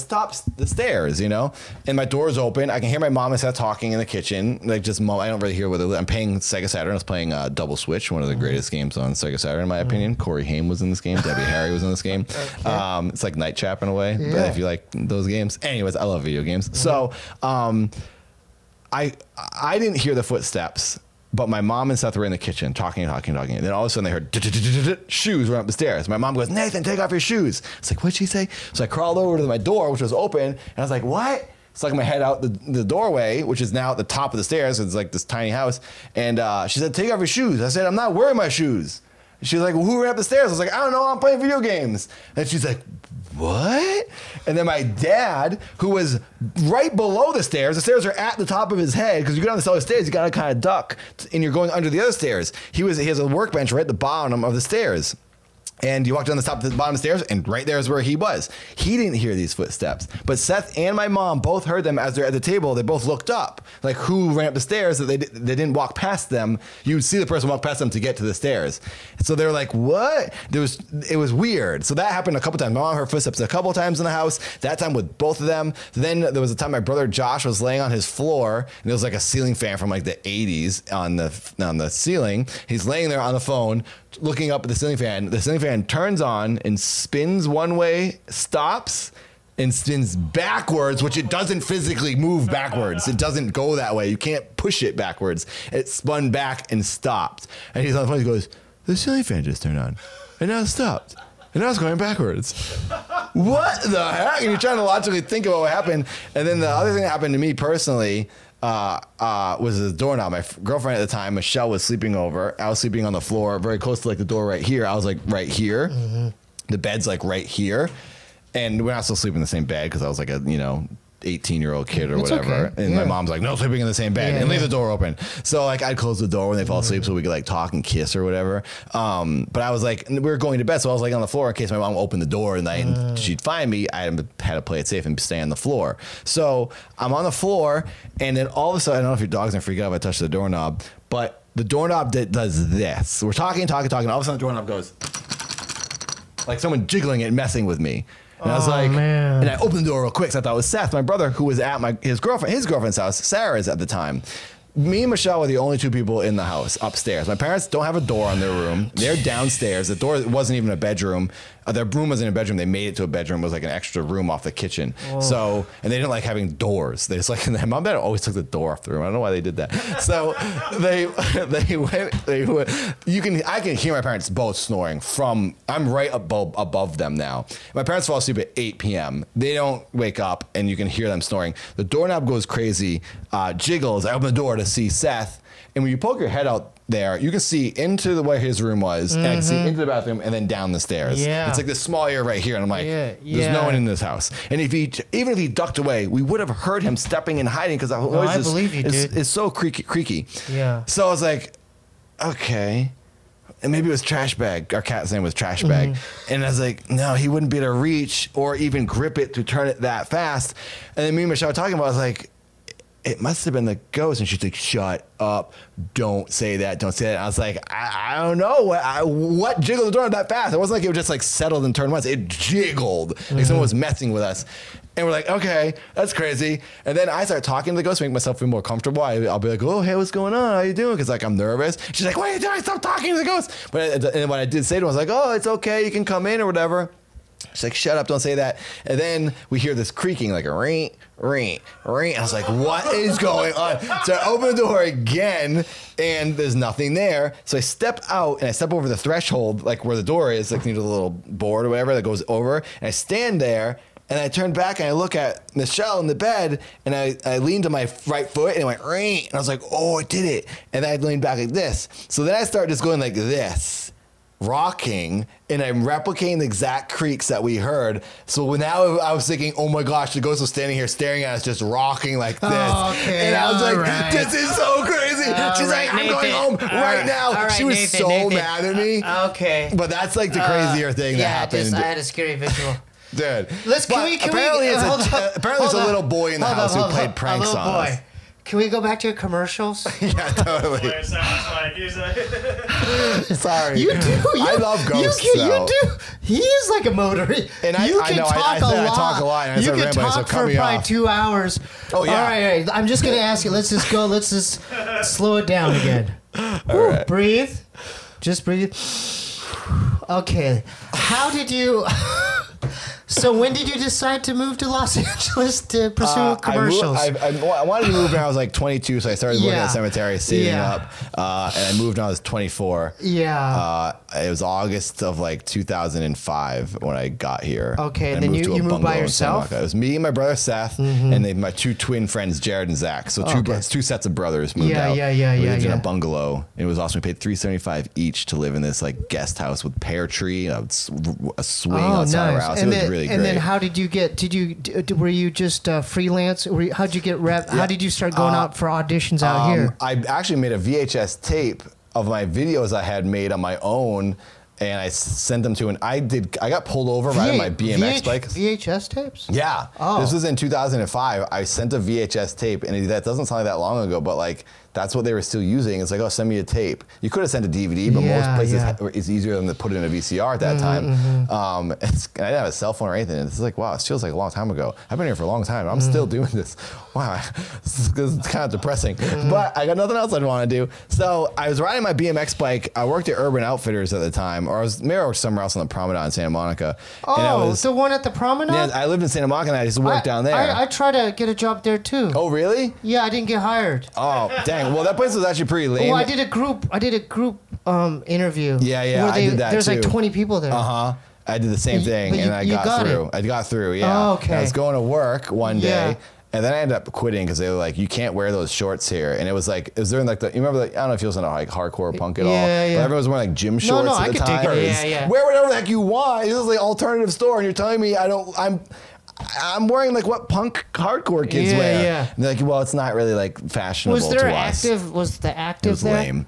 stairs, and my door's open. I can hear my mom and dad talking in the kitchen. Like just, I don't really hear what I'm playing Sega Saturn. I was playing Double Switch, one of the greatest games on Sega Saturn, in my opinion. Corey Haim was in this game. Debbie Harry was in this game. It's like Night Trap in a way, but if you like those games. Anyways, I love video games. So I didn't hear the footsteps. But my mom and Seth were in the kitchen talking. And then all of a sudden they heard shoes run up the stairs. My mom goes, Nathan, take off your shoes. It's like, what'd she say? So I crawled over to my door, which was open. And I was like, what? Stuck my head out the doorway, which is now at the top of the stairs. It's like this tiny house. And she said, take off your shoes. I said, I'm not wearing my shoes. She's like, well, who ran up the stairs? I was like, I don't know, I'm playing video games. And she's like, what? And then my dad, who was right below the stairs are at the top of his head, because you go down the cellar stairs, you gotta kind of duck, and you're going under the other stairs. He has a workbench right at the bottom of the stairs. And you walk down the top to the bottom of the stairs, and right there is where he was. He didn't hear these footsteps, but Seth and my mom both heard them as they're at the table. They both looked up, like who ran up the stairs. That they didn't walk past them. You would see the person walk past them to get to the stairs. So they were like, "What?" It was weird. So that happened a couple times. My mom heard footsteps a couple times in the house. That time with both of them. Then there was a time my brother Josh was laying on his floor, and there was like a ceiling fan from like the 80s on the ceiling. He's laying there on the phone, looking up at the ceiling fan. The ceiling fan turns on and spins one way, stops, and spins backwards, which it doesn't physically move backwards. It doesn't go that way. You can't push it backwards. It spun back and stopped. And he's on the phone, he goes, the ceiling fan just turned on, and now it stopped. And now it's going backwards. What the heck? And you're trying to logically think about what happened. And then the other thing that happened to me personally was the doorknob. My girlfriend at the time, Michelle, was sleeping over. I was sleeping on the floor, very close to like the door right here. I was like right here. Mm-hmm. The bed's like right here, and we're not still sleeping in the same bed because I was like a 18-year-old kid or whatever. Okay. And my mom's like, no sleeping in the same bed and leave the door open. So like I'd close the door when they fall asleep so we could like talk and kiss or whatever. But I was like, we were going to bed, so I was like on the floor in case my mom opened the door and she'd find me. I had to play it safe and stay on the floor. So I'm on the floor, and then all of a sudden, I don't know if your dog's gonna freak out if I touch the doorknob, but the doorknob does this. We're talking, all of a sudden the doorknob goes like someone jiggling it, messing with me. And I was like, man. And I opened the door real quick, so I thought it was Seth, my brother, who was at his girlfriend's house, Sarah's at the time. Me and Michelle were the only two people in the house upstairs. My parents don't have a door on their room. They're downstairs. The door wasn't even a bedroom. Their room wasn't a bedroom. They made it to a bedroom. It was like an extra room off the kitchen. Whoa. So, and they didn't like having doors. They just like, my mom and dad always took the door off the room. I don't know why they did that. So I can hear my parents both snoring I'm right above them now. My parents fall asleep at 8 p.m. They don't wake up, and you can hear them snoring. The doorknob goes crazy, jiggles. I open the door to see Seth, and when you poke your head out there, you can see into the way his room was, and I can see into the bathroom and then down the stairs. Yeah. It's like this small area right here, and I'm like, there's no one in this house. And even if he ducked away, we would have heard him stepping and hiding, because the noise is so creaky. Yeah. So I was like, okay. And maybe it was Trash Bag. Our cat's name was Trash Bag. And I was like, no, he wouldn't be able to reach or even grip it to turn it that fast. And then me and Michelle were talking about it. I was like, it must have been the ghost. And she's like, shut up. Don't say that. Don't say that. And I was like, I don't know. What jiggled the door that fast? It wasn't like it was just like settled and turned once. It jiggled. Like someone was messing with us. And we're like, okay, that's crazy. And then I start talking to the ghost to make myself feel more comfortable. I'll be like, oh, hey, what's going on? How you doing? Because like I'm nervous. She's like, what are you doing? Stop talking to the ghost. And what I did say to her, I was like, oh, it's okay. You can come in or whatever. She's like, shut up, don't say that. And then we hear this creaking, like a ring, ring, ring. I was like, what is going on? So I open the door again, and there's nothing there. So I step out, and I step over the threshold, like where the door is, like near the little board or whatever that goes over. And I stand there, and I turn back, and I look at Michelle in the bed, and I leaned to my right foot, and it went, ring. And I was like, oh, I did it. And then I leaned back like this. So then I start just going like this, rocking, and I'm replicating the exact creaks that we heard. So now I was thinking, oh my gosh, the ghost was standing here staring at us, just rocking like this. Okay, and I was like, right. this is so crazy. She's like, I'm going home right now. She was so mad at me. Okay. But that's like the crazier thing that happened. I had a scary visual. Dude. Apparently it's a little boy in the house who played pranks on us. Can we go back to your commercials? Yeah, totally. It sounds like he's like Sorry. You do. I love ghosts, You do. He is like a motorist. And I talk a lot. And you can talk for probably 2 hours. Oh, yeah. All right. I'm just going to ask you. Let's just go. Let's just slow it down again. All right. Breathe. Just breathe. Okay. How did you... So when did you decide to move to Los Angeles to pursue commercials? I wanted to move when I was like 22, so I started working Yeah. at a cemetery, saving Yeah. up, and I moved when I was 24. Yeah. It was August of like 2005 when I got here. Okay, And I then moved to a you moved by bungalow in Santa yourself? Monica. It was me and my brother Seth, and then my two twin friends Jared and Zach. So two sets of brothers moved Yeah, out. yeah, We lived in yeah. a bungalow. It was awesome. We paid $375 each to live in this like guest house with pear tree, a swing outside our house. It was really great. And then how did you get? Were you just freelance? How'd you get rep? How did you start going out for auditions out here? I actually made a VHS tape of my videos I had made on my own, and I sent them to. And I got pulled over riding my BMX bike. VHS tapes? Yeah. Oh. This was in 2005. I sent a VHS tape, and that doesn't sound like that long ago, but like that's what they were still using. It's like, oh, send me a tape. You could have sent a DVD, but Yeah, most places yeah. it's easier than to put it in a VCR at that time. And I didn't have a cell phone or anything. It's like, wow, it feels like a long time ago. I've been here for a long time. I'm still doing this. Wow, this is kind of depressing. But I got nothing else I'd want to do. So I was riding my BMX bike. I worked at Urban Outfitters at the time, or I was maybe I worked somewhere else on the Promenade in Santa Monica. And I Oh, was, the one at the Promenade? yeah, I lived in Santa Monica, and I just worked down there. I tried to get a job there too. Oh, really? Yeah, I didn't get hired. Oh, dang. Well, that place was actually pretty lame. Oh, I did a group interview. Yeah, yeah, where I did that There's like too. 20 people there. Uh-huh. I did the same thing, but and you- I you got got through. it. I got through, yeah. Oh, okay. And I was going to work one day, Yeah. and then I ended up quitting because they were like, you can't wear those shorts here. And it was like, it was during like you remember, like, I don't know if you listen to like hardcore punk at all, Yeah, yeah. but everyone was wearing like gym shorts no, at I the could dig time. it. It was, Yeah, yeah. Wear whatever the heck you want. This is like alternative store, and you're telling me I'm wearing like what punk hardcore kids Yeah, wear. yeah. And they're like, well, it's not really like fashionable Was there to us. active? Was the active It was there? lame.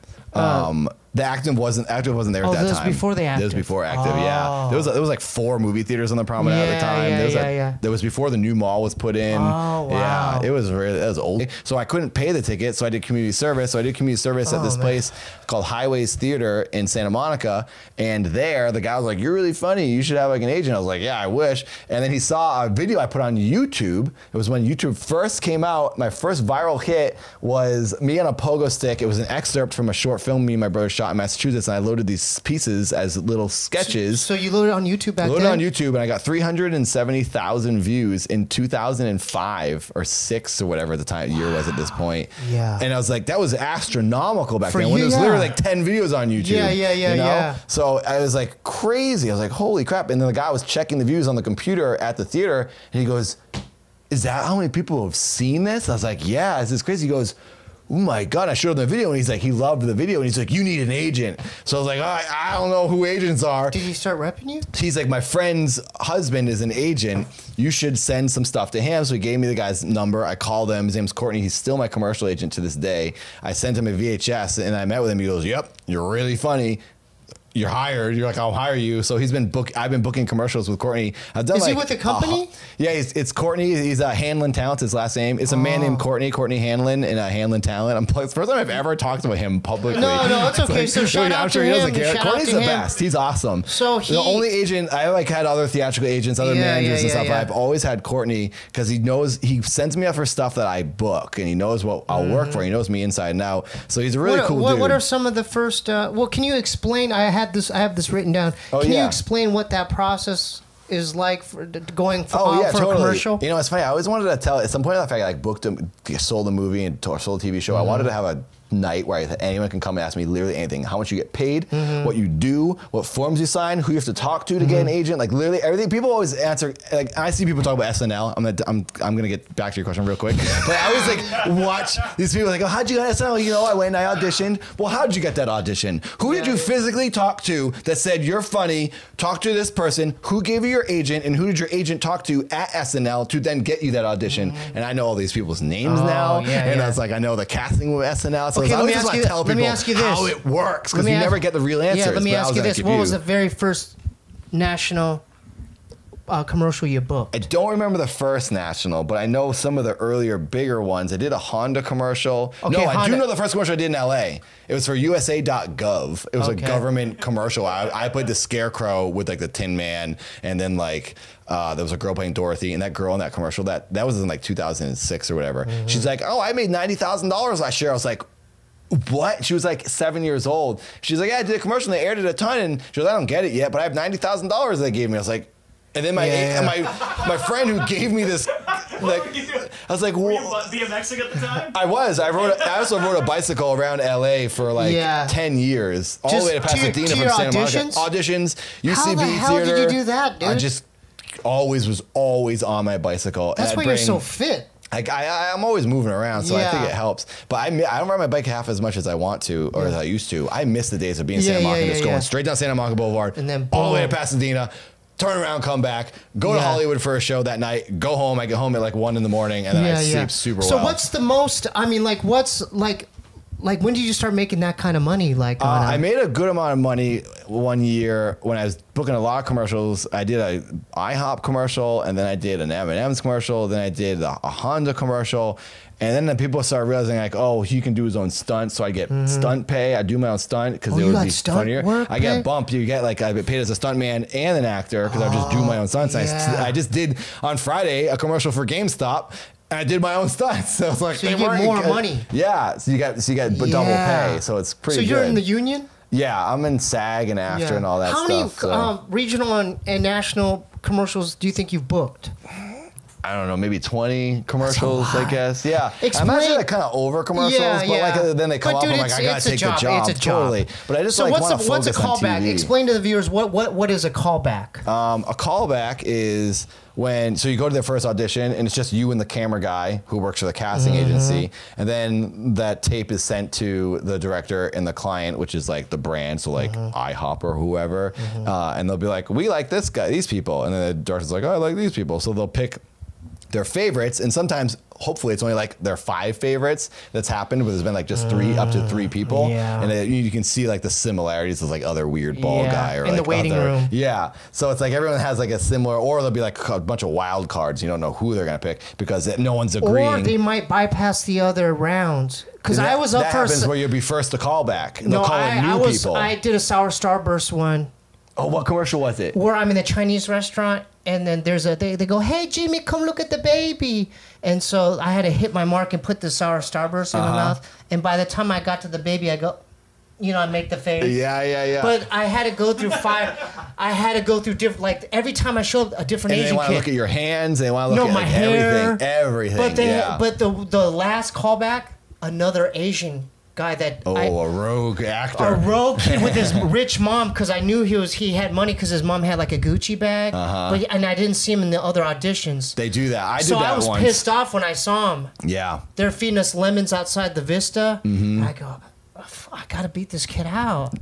The active wasn't there Oh, at that that was time. before the It was Active. before active, yeah. There was like 4 movie theaters on the Promenade at the Yeah, time. yeah, yeah. There was before the new mall was put in. Oh, wow. Yeah, it was old. So I couldn't pay the ticket, so I did community service. So I did community service at this man. place called Highways Theater in Santa Monica. And there, the guy was like, "You're really funny. You should have like an agent." I was like, "Yeah, I wish." And then he saw a video I put on YouTube. It was when YouTube first came out. My first viral hit was me on a pogo stick. It was an excerpt from a short film me and my brother shot in Massachusetts, and I loaded these pieces as little sketches. So you loaded on YouTube back Loaded then? on YouTube, and I got 370,000 views in 2005 or 6 or whatever the year was at this point. Yeah. And I was like, that was astronomical back For then when you, there was yeah. literally like 10 videos on YouTube. Yeah, yeah, yeah, you know? yeah. So I was like crazy. I was like, holy crap. And then the guy was checking the views on the computer at the theater, and he goes, "Is that how many people have seen this?" I was like, "Yeah, this is crazy." He goes, "Oh my God," I showed him the video, and he's like, he loved the video, and he's like, "You need an agent." So I was like, I don't know who agents are. Did he start repping you? He's like, "My friend's husband is an agent. You should send some stuff to him." So he gave me the guy's number. I called him. His name's Courtney. He's still my commercial agent to this day. I sent him a VHS, and I met with him. He goes, "Yep, you're really funny. You're hired." You're like, "I'll hire you." So I've been booking commercials with Courtney. I've done Is he like, with the company? Yeah, it's Courtney. He's Hanlon Talent, his last name. It's a man named Courtney Hanlon, and Hanlon Talent. It's the first time I've ever talked to him publicly. No, it's okay. So shout out to him. Shout out Courtney's to the him. best. He's awesome. So the only agent I like had other theatrical agents, other Yeah, managers yeah, and stuff. yeah, yeah. I've always had Courtney because he sends me up for stuff that I book, and he knows what I'll work for. He knows me inside and out. So he's a really cool dude. What are some of the first? Well, can you explain? I have this written down. Oh, Can you yeah. explain what that process is like for going for, Oh yeah, for totally. a commercial? You know, it's funny. I always wanted to tell. At some point in life, I like sold a movie and sold a TV show. I wanted to have a night where anyone can come and ask me literally anything: how much you get paid, what you do, what forms you sign, who you have to talk to get an agent. Like literally everything. People always answer. Like I see people talk about SNL. I'm gonna get back to your question real quick. But I always like watch these people like, "Oh, how'd you get SNL?" You know, I went and I auditioned. Well, how'd you get that audition? Who did you physically talk to that said you're funny? Talk to this person. Who gave you your agent, and who did your agent talk to at SNL to then get you that audition? And I know all these people's names now. yeah, And yeah. I was like, I know the casting with SNL. So Okay, I let me always just ask want you- to tell let me people ask you this. how it works because Let me you ask- never get the real answers. Yeah, let me but I ask was you gonna this: give what you- was the very first national commercial you booked? I don't remember the first national, but I know some of the earlier, bigger ones. I did a Honda commercial. Okay, no, I do Honda. know the first commercial I did in LA. It was for USA.gov. It was a Okay. government commercial. I played the Scarecrow with like the Tin Man, and then like there was a girl playing Dorothy, and that girl in that commercial that was in like 2006 or whatever. She's like, "Oh, I made $90,000 last year." I was like, "What?" She was like 7 years old. She's like, "Yeah, I did a commercial and they aired it a ton." And she goes, "I don't get it yet, but I have $90,000 they gave me." I was like, And then my friend who gave me this, like, I was like, Were you "Whoa." BMXing at the time? I was. I also rode a bicycle around LA for like Yeah. 10 years, all the Just way to to Pasadena your from Santa auditions? Monica. Auditions, UCB How the hell theater. did you do that, dude? I just was always on my bicycle. That's and why I'd you're bring- so fit. I'm always moving around, so I think Yeah. it helps. But I don't ride my bike half as much as I want to, or as I used to. I miss the days of being in Yeah, Santa Monica, yeah, just yeah, going yeah. straight down Santa Monica Boulevard, And then all the way to boom. Pasadena, turn around, come back, go to Yeah. Hollywood for a show that night, go home. I get home at like 1 in the morning, and then I sleep super So well. what's the most? I mean, like, what's like when did you start making that kind of money? Like, on I made a good amount of money one year when I was booking a lot of commercials. I did a IHOP commercial, and then I did an M&M's commercial, then I did a Honda commercial, and then the people started realizing like, oh, he can do his own stunts, so I get stunt pay. I do my own stunt because Oh, it you would got be stunt funnier. work I get pay? bumped. You get like I get paid as a stuntman and an actor because I would just do my own stunts. yeah. I just did on Friday a commercial for GameStop. And I did my own stunts, so it's like So you they get weren't more good. money. Yeah, so you get double Yeah. pay, so it's pretty. So you're good. in the union? Yeah, I'm in SAG and AFTRA and all that How stuff. many regional and national commercials do you think you've booked? I don't know, maybe 20 commercials, I lot. guess. Yeah. Explain- I'm actually like kind of over commercials, Yeah, but yeah. like then they come But up, dude, I'm like, I gotta it's a take job. the job. It's a job. Totally. But I just So like what's want to what's a focus on callback? TV. Explain to the viewers what is a callback? A callback is when you go to their first audition and it's just you and the camera guy who works for the casting Mm-hmm. agency, and then that tape is sent to the director and the client, which is like the brand, so like Mm-hmm. IHOP or whoever, and they'll be like, we like this guy, these people, and then the director's like, oh, I like these people, so they'll pick their favorites, and sometimes hopefully it's only like their 5 favorites that's happened, but there's been like just up to 3 people, Yeah. and you can see like the similarities of like other weird bald Yeah, guy or in the like waiting other- room. Yeah, so it's like everyone has like a similar, or there'll be like a bunch of wild cards. You don't know who they're gonna pick because no one's agreeing. Or they might bypass the other rounds. Because And I was up that for happens where you'll be first to call back. And no, they'll call in new people. I did a sour starburst one Oh, what commercial was it? where I'm in a Chinese restaurant and then they go, hey Jimmy, come look at the baby. And so I had to hit my mark and put the sour starburst in my mouth. And by the time I got to the baby, I go, I make the face. Yeah. But I had to go through 5. I had to go through different. Like every time I showed a different And they Asian want to kid. look at your hands. They want to look at my like, hair, everything. But the last callback, another Asian guy that a rogue actor. a rogue kid with his rich mom, because I knew he had money because his mom had like a Gucci bag, and I didn't see him in the other auditions. They do that. I did So that I was once. pissed off when I saw him. Yeah. They're feeding us lemons outside the Vista. Mm-hmm. I go, I gotta beat this kid out.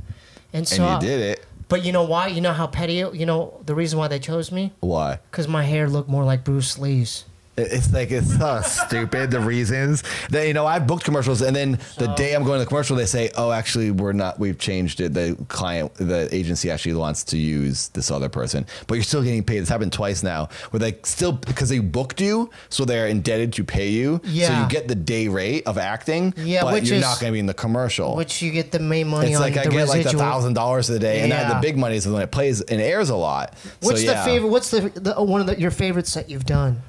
And so, And you did it. But you know why? You know how petty? The reason why they chose me? Why? Because my hair looked more like Bruce Lee's. It's like it's so stupid. The reasons that I've booked commercials, and then the day I'm going to the commercial, they say, "Oh, actually, we're not. We've changed it. The agency actually wants to use this other person, but you're still getting paid." It's happened twice now, where they still because they booked you, so they're indebted to pay you. So Yeah. you get the day rate of acting, Yeah, but which you're is- not going to be in the commercial. Which you get the main money it's on like the I get like residual. $1,000 a day, and Yeah. the big money is when it plays and airs a lot. What's so, the yeah. favorite? What's the one of your favorites that you've done?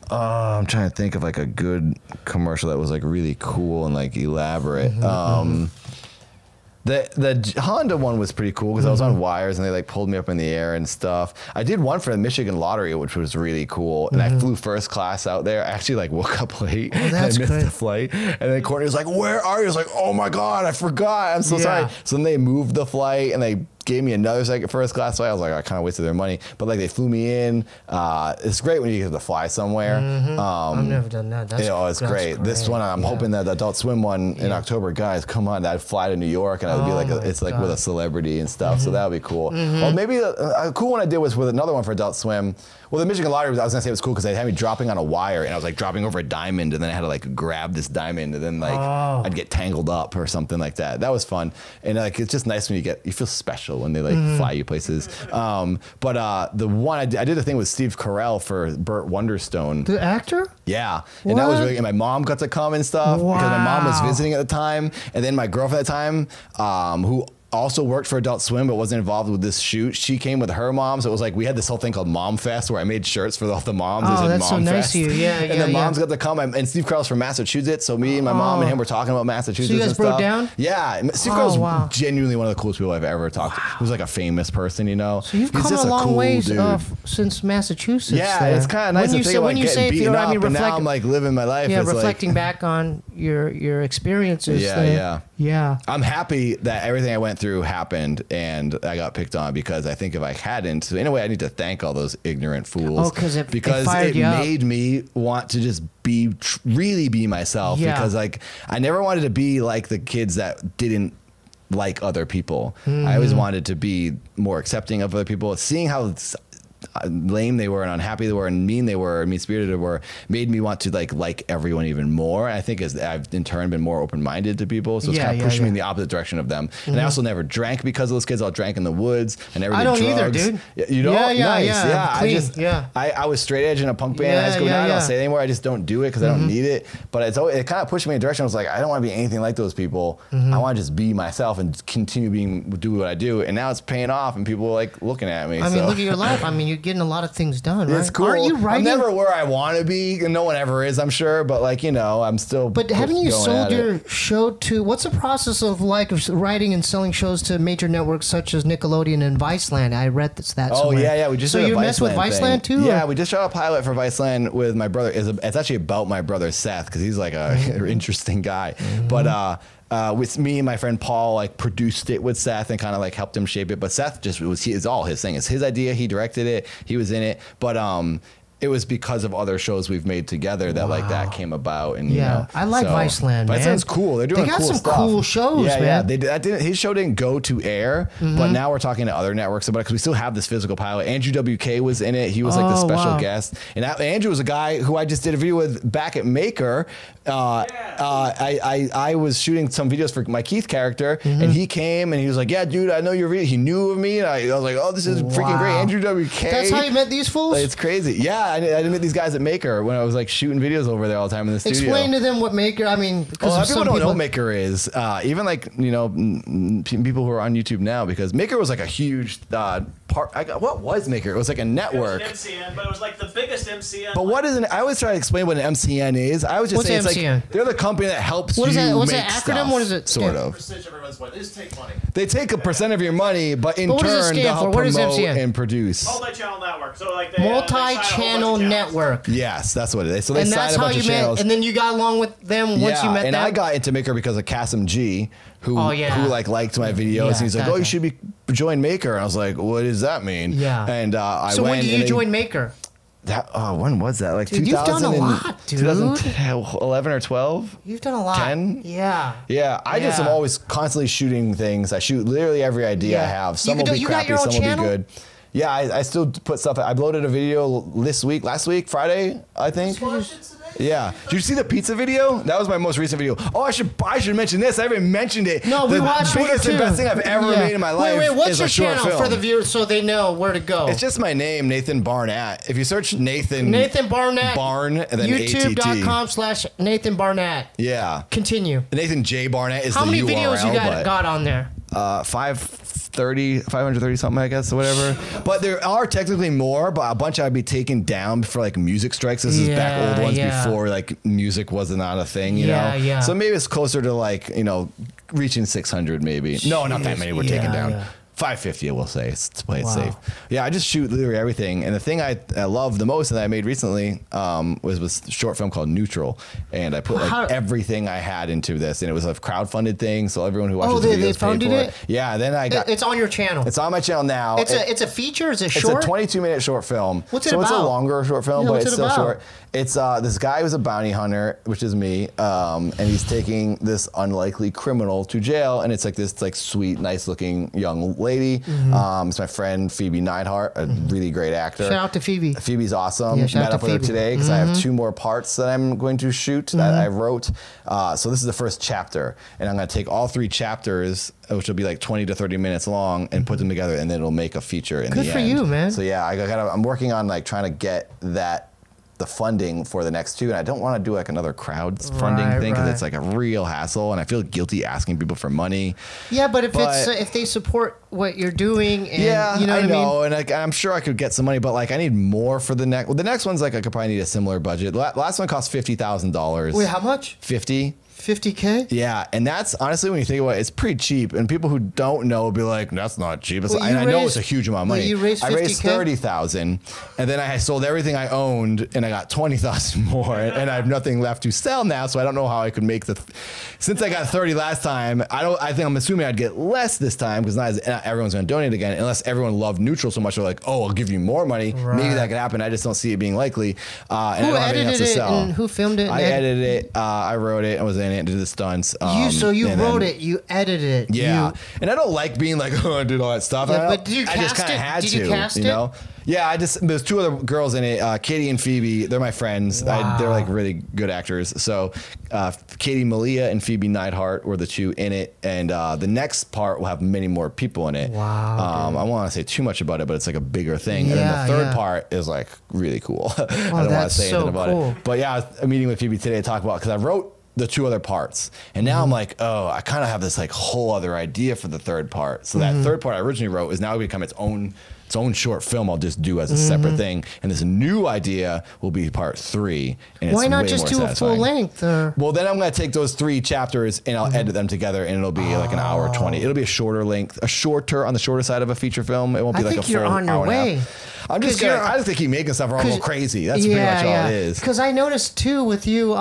I'm trying to think of like a good commercial that was like really cool and like elaborate. The Honda one was pretty cool because I was on wires and they like pulled me up in the air and stuff. I did one for the Michigan Lottery, which was really cool, and I flew first class out there. I actually like woke up late and I that's missed good. the flight. And then Courtney was like, "Where are you?" I was like, "Oh my god, I forgot. I'm so Yeah. sorry." So then they moved the flight and they gave me another second first class flight. I was like, I kind of wasted their money, but like they flew me in. It's great when you get to fly somewhere. I've never done that. That's, It's great. This one, I'm hoping that the Adult Swim one in October, guys, come on, I'd fly to New York and I would be like, it's like with a celebrity and stuff. So that would be cool. Well, maybe a cool one I did was with another one for Adult Swim. Well, the Michigan Lottery, I was gonna say it was cool because they had me dropping on a wire and I was like dropping over a diamond and then I had to like grab this diamond and then like I'd get tangled up or something like that. That was fun. And like it's just nice when you feel special when they like fly you places. But the one I did the thing with Steve Carell for Burt Wonderstone. The actor? Yeah, and that was What? really. And my mom got to come and stuff because my mom was Wow. visiting at the time, and then my girlfriend at the time, who also worked for Adult Swim, but wasn't involved with this shoot. She came with her mom, so it was like we had this whole thing called Mom Fest where I made shirts for all the moms. Oh, It said that's so Mom nice Fest. of you. Yeah, and the moms got to come. And Steve Carell's from Massachusetts, so me and my mom and him were talking about Massachusetts. So you guys and broke stuff. down? Yeah, Steve Oh, Carell's wow. genuinely one of the coolest people I've ever talked to. He was like a famous person, you know. So you've He's come just a long cool ways dude. since Massachusetts. Yeah, there. it's kind of nice to think about getting beaten up, and now I'm like living my life. Yeah, It's like- reflecting back on your experiences. Yeah, there. Yeah. I'm happy that everything I went through happened and I got picked on, because I think if I hadn't, so in a way, I need to thank all those ignorant fools. Oh, 'cause it because fired it you up. made me want to just really be myself. Yeah. Because like I never wanted to be like the kids that didn't like other people. I always Mm-hmm. wanted to be more accepting of other people. Seeing how lame they were and unhappy they were and mean they were and mean-spirited they were made me want to like everyone even more. I think as I've in turn been more open-minded to people, so it's Yeah, kind of yeah, pushed me in yeah. the opposite direction of them. And I also never drank because of those kids. I drank in the woods. I never I did don't either, drugs. dude. Yeah, you don't? Yeah, Nice. yeah. I'm clean. I was straight edge in a punk band in Yeah, high school. yeah, Now I yeah. don't say it anymore. I just don't do it because I don't need it. But it kind of pushed me in a direction. I was like, I don't want to be anything like those people. I want to just be myself and continue do what I do. And now it's paying off and people are like looking at me. I mean, so. look at your life. I mean, you're getting a lot of things done, right? It's cool. Aren't you writing? I'm never where I want to be, and no one ever is, I'm sure. But like, you know, I'm still. But haven't you going sold at it. your show to? What's the process of writing and selling shows to major networks such as Nickelodeon and Viceland? I read that. Oh somewhere. yeah. We just so did a you messed with Viceland Viceland thing. too? Yeah, or- we just shot a pilot for Viceland with my brother. It's actually about my brother Seth because he's like a interesting guy. But with me and my friend Paul, like produced it with Seth and kind of like helped him shape it. But Seth it's all his thing. It's his idea. He directed it. He was in it. But it was because of other shows we've made together that like that came about. And you know, I like Viceland, man. Viceland's cool. They're doing They got cool some stuff. cool shows, yeah, man. Yeah, his show didn't go to air, but now we're talking to other networks about it because we still have this physical pilot. Andrew WK was in it. He was like the Oh, special wow. guest. And Andrew was a guy who I just did a video with back at Maker. I was shooting some videos for my Keith character, and he came and he was like, "Yeah, dude, I know your video." He knew of me, and I was like, "Oh, this is freaking great, Wow. Andrew WK." That's how you met these fools? It's crazy. Yeah, I met these guys at Maker when I was like shooting videos over there all the time in the studio. Explain to them what Maker. I mean, because Well, some people don't people know Maker is. Even like, you know, people who are on YouTube now, because Maker was like a huge part. What was Maker? It was like a network. It was an MCN, but it was like the biggest MCN. But what is an? I always try to explain what an MCN is. I always just What's say it's MCN? like they're the company that helps What is you that? What's make that acronym? stuff, What does it sort stand of. percentage of everyone's money. They just take money. They take a percent of your money, but in But what does it turn stand they'll for? help What is promote MCN? and produce. Multi-channel network. So like they sign a whole bunch of multi-channel channels. network. Yes, that's what it is. So they And sign that's a how bunch you of met. channels. And then you got along with them once you met and them. I got into Maker because of Kasim G, who Oh, yeah. who like liked my videos, Yeah, and he's like, that "Oh, you guy. should be join Maker." And I was like, "What does that mean?" Yeah. And I So went. when did and you join Maker? when was that? Like Dude, you've 2000 done a and- lot, dude. 2011 or 12. You've done a lot. 10? Yeah. Yeah, I just am Yeah. always constantly shooting things. I shoot literally every idea I Yeah. have. You Some can will do- be you got crappy, your own some will channel? be good. Yeah, I still put stuff. I uploaded a video last week, Friday, I think. Yeah. Did you see the pizza video? That was my most recent video. Oh, I should mention this. I haven't mentioned it. No, we the watched one or biggest and two. best thing I've ever Yeah. made in my life Wait, what's is your a short channel film. for the viewers so they know where to go? It's just my name, Nathan Barnett. If you search Nathan Barnett. Barn and then ATT. YouTube.com/Nathan Barnett. Yeah. Continue. Nathan J Barnett is How the many URL. videos you but- got on there? 530 something, I guess, or whatever. But there are technically more, but a bunch I'd be taken down for like music strikes. This is back Yeah, old ones yeah. before like music was not a thing, you Yeah, know? yeah. So maybe it's closer to like, you know, reaching 600 maybe. No, not that many were taken Yeah, down. yeah. 550, I will say, to play it Wow. safe. Yeah, I just shoot literally everything. And the thing I love the most that I made recently was a short film called Neutral. And I put like How- everything I had into this. And it was a crowdfunded thing, so everyone who watches Oh, the they videos paid funded for it? Yeah, then I got... It's on your channel. It's on my channel now. It's a feature. Is it It's short? a 22-minute short film. What's it so it's a about? longer short film, Yeah, but what's it's it still about? short. It's this guy who's a bounty hunter, which is me, and he's taking this unlikely criminal to jail, and it's like this like sweet, nice-looking young lady. Mm-hmm. It's my friend Phoebe Neidhart, a really great actor. Shout out to Phoebe. Phoebe's awesome. Yeah, shout Met out up to with her Phoebe. today because I have 2 more parts that I'm going to shoot that I wrote. So this is the first chapter, and I'm going to take all 3 chapters, which will be like 20 to 30 minutes long, and put them together, and then it'll make a feature in Good the for end. you, man. So yeah, I'm working on like trying to get that the funding for the next two, and I don't want to do like another crowdfunding thing because it's like a real hassle, and I feel guilty asking people for money. Yeah, but if they support what you're doing, and you know I what know, I mean? and I'm sure I could get some money, but like I need more for the next. Well, the next one's like I could probably need a similar budget. Last one cost $50,000. Wait, how much? 50. 50K? Yeah, and that's honestly when you think about it, it's pretty cheap. And people who don't know will be like, "That's not cheap." Well, and I know it's raised- a huge amount of well, money. you raised I raised 50K? 30,000, and then I sold everything I owned, and I got 20,000 more, and I have nothing left to sell now. So I don't know how I could make the. Since I got 30 last time, I think I'm assuming I'd get less this time because not everyone's going to donate again, unless everyone loved Neutral so much they're like, "Oh, I'll give you more money." Right. Maybe that could happen. I just don't see it being likely. And I Who don't have anything else edited to it sell. and who filmed it? I edited it. I wrote it. I was in it. Did the stunts. You and wrote then- it. You edited it. Yeah, You, and I don't like being like, oh, I did all that stuff. Yeah, I but did you I just cast kind of it? had Did to, you cast it? know. Yeah, there's two other girls in it, Katie and Phoebe. They're my friends. Wow. They're like really good actors. So Katie Malia and Phoebe Neidhart were the two in it, and the next part will have many more people in it. Wow, I won't want to say too much about it, but it's like a bigger thing. And Yeah, then the third yeah. part is like really cool. I don't want to that's say so anything about cool. it. But yeah, I was meeting with Phoebe today to talk about because I wrote the two other parts, and now I'm like, oh, I kind of have this like whole other idea for the third part. So that third part I originally wrote is now become its own short film. I'll just do as a separate thing, and this new idea will be part 3. And why it's not way just more do a satisfying. full length? Or Well, then I'm going to take those 3 chapters and I'll edit them together, and it'll be like an hour 20. It'll be a shorter length, on the shorter side of a feetur film. It won't be I like think a full you're on your hour and a way. half. I just gonna keep making stuff or I'll go 'Cause- crazy. That's pretty much all it is. Because I noticed too with you,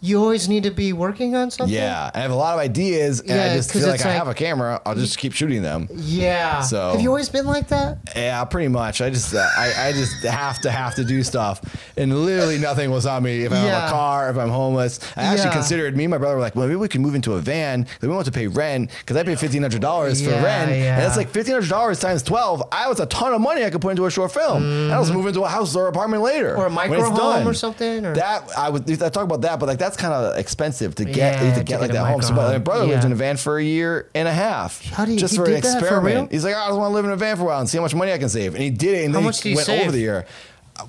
you always need to be working on something. Yeah, I have a lot of ideas, and I Yeah, just 'cause feel like it's I like- have a camera. I'll just keep shooting them. Yeah. So- have you always been like that? Yeah, pretty much. I just I just have to do stuff, and literally nothing was on me. If I have a car, if I'm homeless, I actually Yeah. considered. Me and my brother were like, well, maybe we can move into a van. We won't have to pay rent because I paid $1,500 for Yeah, rent, yeah. and that's like $1,500 times 12. I was a ton of money I could put into a short film. And I'll just move into a house or apartment later, Or a when micro it's home done. or something, or- That I talk about that, but like that's kind of expensive to get Yeah, to to get like get a that home. So micro my home. brother lived Yeah. in a van for a year and a half, How do you- just he for an did that for experiment. real? He's like, I just want to live in a van for a while and see how much money I can save. And he did it, and How then much did he he went save? over the year.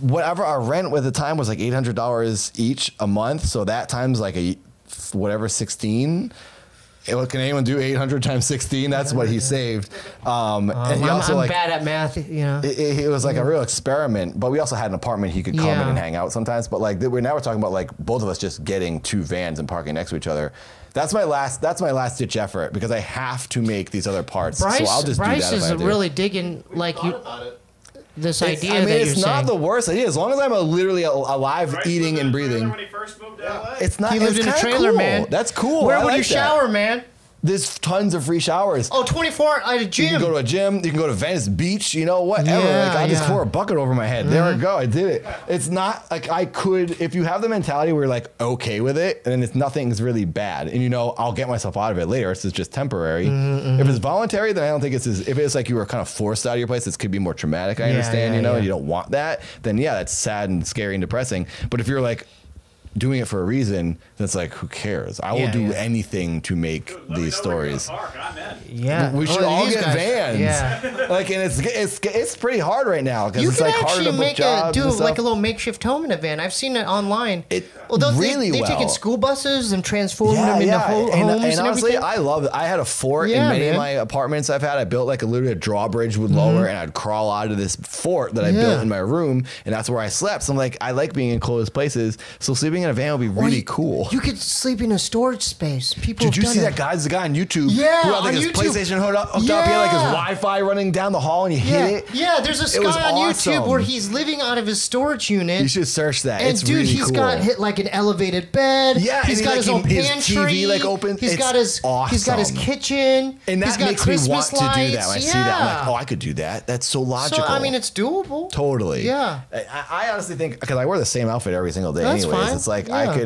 Whatever our rent at the time was like $800 each a month. So that times like whatever 16. Can anyone do 800 times 16? That's what he saved. And he also I'm like bad at math. You know. it was like a real experiment, but we also had an apartment he could come in Yeah. and hang out sometimes. But like we're talking about like both of us just getting 2 vans and parking next to each other. That's my last ditch effort because I have to make these other parts. Bryce, so I'll just Bryce do that if is I do. really digging like you. This idea I mean, that it's you're not saying. the worst idea as long as I'm literally alive, Bryce eating lived and in a trailer breathing. When he first moved to LA. It's not. He lived it's in a kinda trailer, cool. man. That's cool. Where I would like you shower, man? There's tons of free showers. Oh, 24 at a You gym. can go to a gym. You can go to Venice Beach. You know, whatever. Yeah, like I just yeah. pour a bucket over my head. There I go. I did it. It's not like I could. If you have the mentality where you're like okay with it, and it's nothing's really bad, and you know I'll get myself out of it later. It's just temporary. If it's voluntary, then I don't think it's. If it's like you were kind of forced out of your place, this could be more traumatic. I Yeah, understand. yeah, You know, yeah. you don't want that. Then yeah, that's sad and scary and depressing. But if you're like doing it for a reason, then it's like who cares? I will Yeah, do yeah. anything to make Let me these know where you're stories. gonna park. I'm in. Yeah. We should all these get guys- vans. Yeah. Like, and it's pretty hard right now because You it's can like harder actually to book make jobs do and like stuff. a little makeshift home in a van. I've seen it online. They've taken well. school buses and transformed them into homes and and honestly, everything. I love it. I had a fort Yeah, in many man. of my apartments I've had. I built like literally a drawbridge would lower, and I'd crawl out of this fort that I Yeah. built in my room, and that's where I slept. So I'm like, I like being in closed places. So sleeping in a van would be really cool. You could sleep in a storage space. People Did you have see done that guy? There's a guy on YouTube Yeah, who had like on his YouTube. PlayStation hooked up. He had like his Yeah. Wi-Fi running down the hall, and he Yeah, hit it. yeah. There's a It was guy on YouTube awesome. where he's living out of his storage unit. You should search that. And it's dude, really he's cool. got hit like an elevated bed. Yeah, he's and got he, his like, own his pantry. TV, like, open. He's It's got his awesome. kitchen. And he's that got makes me want Christmas to do that. When I lights. see that, I'm Yeah. like, oh, I could do that. That's so logical. So I mean, it's doable. totally. Yeah. I honestly think because I wear the same outfit every single day, That's anyways. fine. It's like Yeah.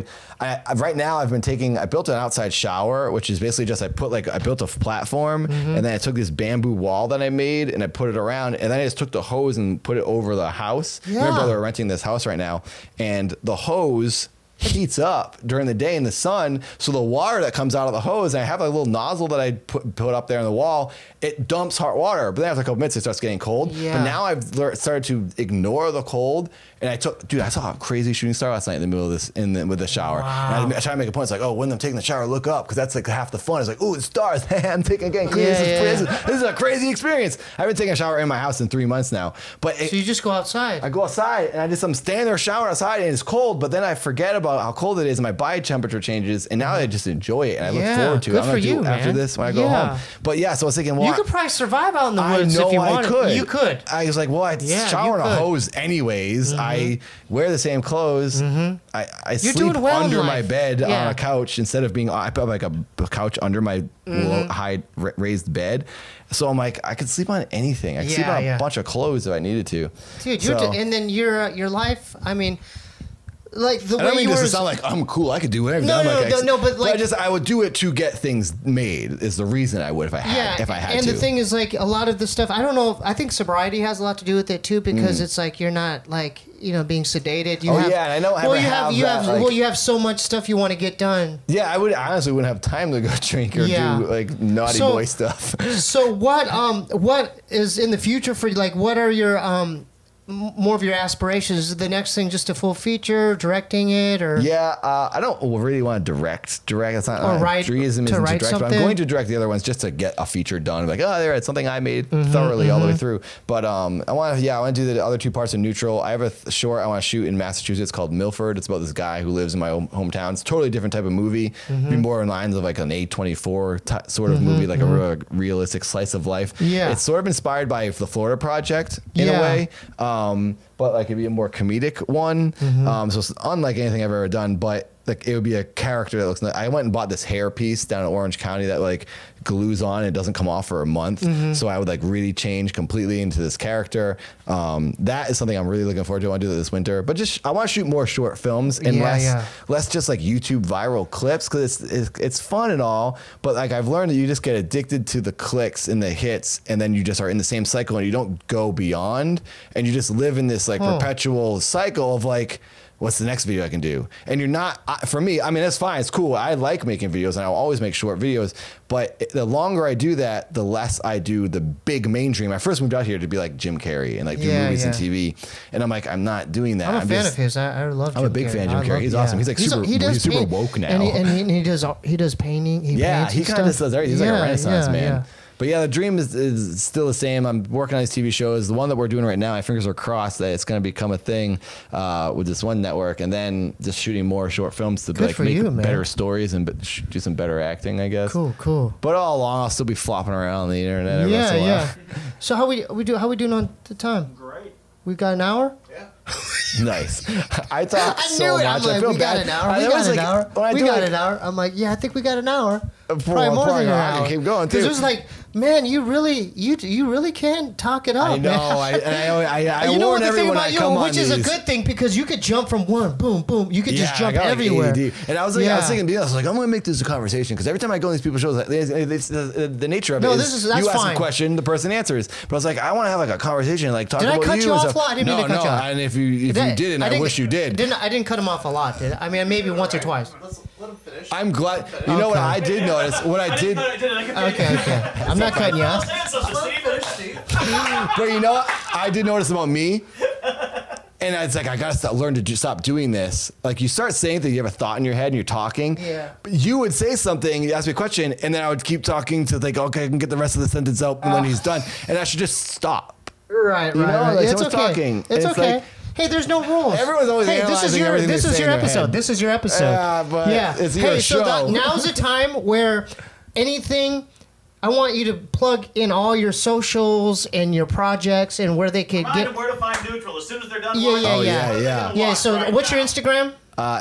right now I've been taking. I built an outside shower, which is basically just I built a platform, Mm-hmm. and then I took this bamboo wall that I made and I put it around, and then I just took the hose and put it over the house. Me and Yeah. my brother are renting this house right now, and the hose heats up during the day in the sun, so the water that comes out of the hose, and I have a little nozzle that I put up there on the wall, it dumps hot water, but then after a couple minutes it starts getting cold. Yeah. But now I've started to ignore the cold And I saw a crazy shooting star last night in the middle of this with the shower. And I try to make a point. It's like, oh, when I'm taking the shower, look up, because that's like half the fun. It's like, oh, it's stars. I'm taking again. This is a crazy experience. I've been taking a shower in my house in 3 months now. But So you just go outside. I go outside and I'm standing there showering outside and it's cold, but then I forget about how cold it is and my body temperature changes, and now I just enjoy it and I look forward to it. Good I'm for gonna do you, it after man. this when I go home. But yeah, so I was thinking, well, You could probably survive out in the I woods know if you I wanted. could. You could. I was like, well, I shower in a hose anyways. I wear the same clothes. I sleep doing well in under my life. bed on Yeah. a couch instead of I put like a couch under my high raised bed. So I'm like, I could sleep on anything. I could sleep on a bunch of clothes if I needed to. Dude, So- and then your life, I mean, like the I way don't mean you this were. to sound like I'm cool. I could do whatever. No, I'm no, like, no, no, but like- I would do it to get things made. Is the reason I would if I had and to. the thing is, like, a lot of the stuff, I don't know, I think sobriety has a lot to do with it too, because it's like you're not like, being sedated. You Oh, have, yeah, and I know I well, have that, like- you have so much stuff you want to get done. Yeah, I honestly wouldn't have time to go drink or do like naughty So- boy stuff. So what is in the future for you? Like, what are your more of your aspirations? Is the next thing just a full feature, directing it, or Yeah, I don't really want to direct. It's not. Or write- Dreism to isn't write direct, but I'm something? going to direct the other ones just to get a feature done. Like, oh, there, it's something I made thoroughly all the way through. But I want to do the other two parts of Neutral. I have a short I want to shoot in Massachusetts called Milford. It's about this guy who lives in my hometown. It's a totally different type of movie. Be more in lines of like an A24 sort of movie, like a real realistic slice of life. Yeah. It's sort of inspired by the Florida Project in Yeah. a way. But like it'd be a more comedic one. So it's unlike anything I've ever done, but like it would be a character that looks. I went and bought this hair piece down in Orange County that like glues on and it doesn't come off for a month. So I would like really change completely into this character. That is something I'm really looking forward to. I want to do that this winter, but just I want to shoot more short films and less just like YouTube viral clips, because it's fun and all, but like I've learned that you just get addicted to the clicks and the hits, and then you just are in the same cycle and you don't go beyond, and you just live in this like perpetual cycle of like, what's the next video I can do? And you're not, for me, I mean, that's fine. It's cool. I like making videos and I'll always make short videos. But the longer I do that, the less I do the big mainstream. I first moved out here to be like Jim Carrey and like do movies and TV. And I'm like, I'm not doing that. I'm a fan of his. I love. I'm a big fan of Jim Carrey. He's awesome. He's like he's super woke now. and he does painting. He paints he kind of does everything. He's like a Renaissance man. Yeah. But yeah, the dream is still the same. I'm working on these TV shows. The one that we're doing right now, my fingers are crossed that it's going to become a thing with this one network, and then just shooting more short films to like make better stories and do some better acting, I guess. Cool. But all along, I'll still be flopping around on the internet. Every once in a while. So how we doing on the time? Great. We got an hour. Yeah. Nice. I talk I so knew it. much. I'm like, I feel we bad. got an hour. We got an hour. We got an hour. I'm like, yeah, I think we got an hour. Probably more than an I hour. can keep going too. Because it was like, man, you really can talk it up. I know. Man. I you know warn what the thing everyone about I come you, on which is a these. good thing, because you could jump from one, boom, boom. You could just jump I got like everywhere. ADD. And I was like, I was thinking, I was like, I'm gonna make this a conversation, because every time I go on these people's shows, the nature of it is that's you ask fine. a question, the person answers. But I was like, I want to have like a conversation, like talk Did I about cut you. you and off, stuff. Flo? I didn't mean to cut you off. And if you didn't, I wish you did. I didn't cut him off a lot, did I? I mean, maybe once or twice. Let him finish. I'm glad. You know what I did notice? What I did. Okay. I'm not cutting you off. But you know what? I did notice about me. And it's like, I gotta learn to stop doing this. Like, you start saying things, you have a thought in your head and you're talking. Yeah. But you would say something, you ask me a question, and then I would keep talking to like, okay, I can get the rest of the sentence out when he's done. And I should just stop. Right. You know, like, It's someone's okay. talking. It's okay. like- Hey, there's no rules. Everyone's always this is analyzing your everything this they is say your in their episode. head. This is your episode. Yeah, but it's your hey, show. so now's the time where anything. I want you to plug in all your socials and your projects and where they could Remind get. them where to find Neutral as soon as they're done. Yeah, watching. yeah, Oh, yeah. yeah. Yeah. So Right. what's your Instagram?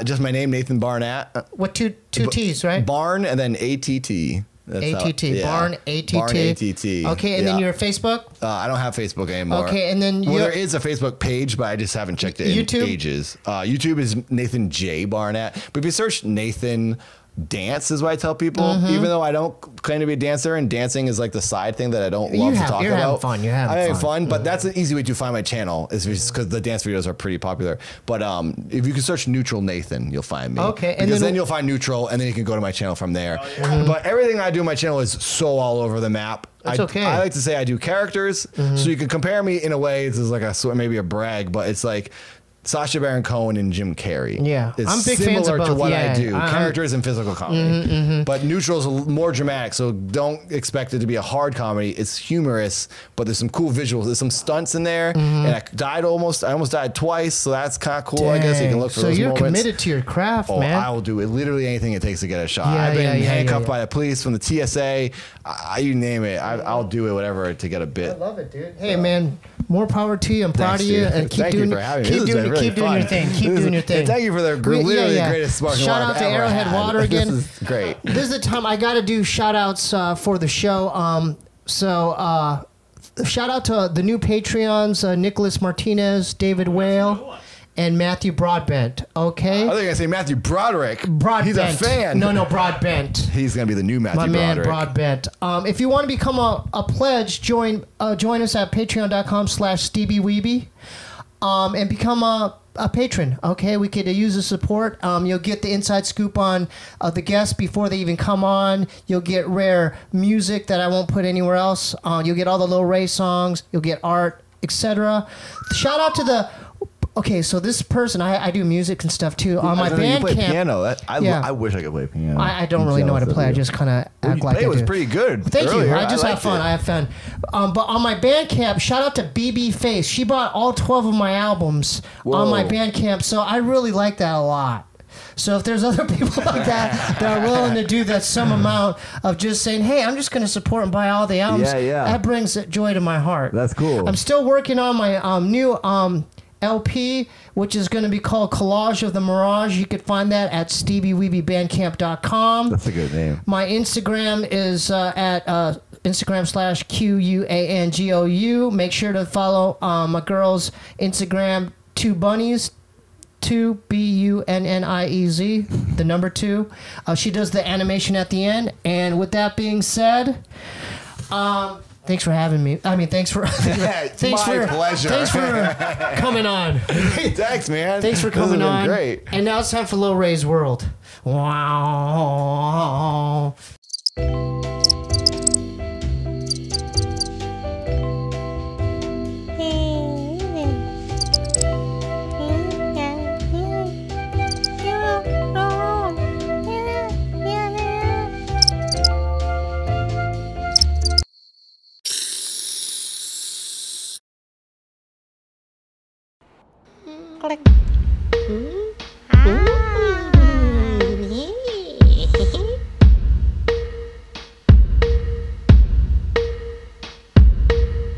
Just my name, Nathan Barnett. What two T's, right? Barn and then ATT. That's how- ATT. yeah. Barn ATT. Barn ATT. Okay, and then Yeah. your Facebook. I don't have Facebook anymore. Okay, and then well, your- there is a Facebook page, but I just haven't checked it YouTube? in ages. YouTube is Nathan J Barnett, but if you search Nathan Dance is what I tell people, Mm-hmm. even though I don't claim to be a dancer, and dancing is like the side thing that I don't love to talk you're about. having fun. You're having I'm having fun. fun, but that's an easy way to find my channel, is because the dance videos are pretty popular. But if you can search Neutral Nathan, you'll find me. Okay, and because then- then you'll find Neutral, and then you can go to my channel from there. But everything I do on my channel is so all over the map. That's okay. I like to say I do characters, so you can compare me in a way. This is like maybe a brag, but it's like Sacha Baron Cohen and Jim Carrey. Yeah. It's I'm big similar fans of to both, what yeah. I do. I'm- Characters and physical comedy. But Neutral's more dramatic, so don't expect it to be a hard comedy. It's humorous, but there's some cool visuals. There's some stunts in there, and I almost died twice, so that's kind of cool. I guess you can look for so those you're moments. committed to your craft, Oh, man. I will do it. Literally anything it takes to get a shot. Yeah, I've been handcuffed yeah. by the police from the TSA. You name it. I'll do it, whatever, to get a I bit. love it, dude. Hey, man, more power to you. I'm proud Thanks, of you, dude. and keep Thank doing you for having me. keep This has doing been really keep doing your fun. thing. Keep This doing is- your thing. Thank you for literally the greatest sparkling Shout water out I've to ever Arrowhead had. Water again. This is great. This is the time I got to do shout outs for the show. Shout out to the new Patreons, Nicholas Martinez, David Whale, and Matthew Broadbent. Okay? I thought you were going to say Matthew Broderick. Broadbent. He's a fan. No, Broadbent. He's going to be the new Matthew My man Broderick. Broadbent. If you want to become a pledge, join us at patreon.com/StevieWeeby and become a patron. Okay, we could use the support. You'll get the inside scoop on the guests before they even come on. You'll get rare music that I won't put anywhere else. You'll get all the Lil Ray songs. You'll get art, etc. Shout out to the. Okay, so this person, I do music and stuff too. On my You band play camp. piano. Yeah. I wish I could play piano. I don't really know how to play. I just kind of act like I It was do. pretty good. Thank earlier. you. I just have liked fun. it. I have fun. But on my Bandcamp, shout out to BB Face. She bought all 12 of my albums on my Whoa. Bandcamp, so I really like that a lot. So if there's other people like that are willing to do that some amount of just saying, hey, I'm just going to support and buy all the albums, Yeah. that brings joy to my heart. That's cool. I'm still working on my new LP, which is going to be called Collage of the Mirage. You could find that at StevieWeebyBandcamp.com. That's a good name. My Instagram is at Instagram/QUANGOU. Make sure to follow my girl's Instagram, 2 Bunnies, 2 BUNNIEZ, the number 2. She does the animation at the end. And with that being said, thanks for having me. I mean, thanks for It's my pleasure. Thanks for coming on. Thanks, man. Thanks for This has coming been on. Great. And now it's time for Lil Ray's World. Wow.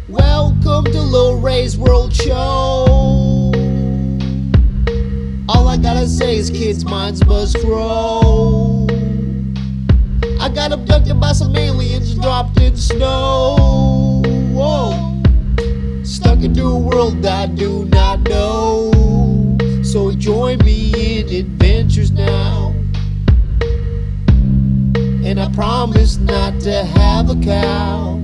Welcome to Lil Ray's World Show. All I gotta say is kids' minds must grow. I got abducted by some aliens dropped in snow. Whoa. Stuck into a world I do not know. So join me in adventures now. And I promise not to have a cow.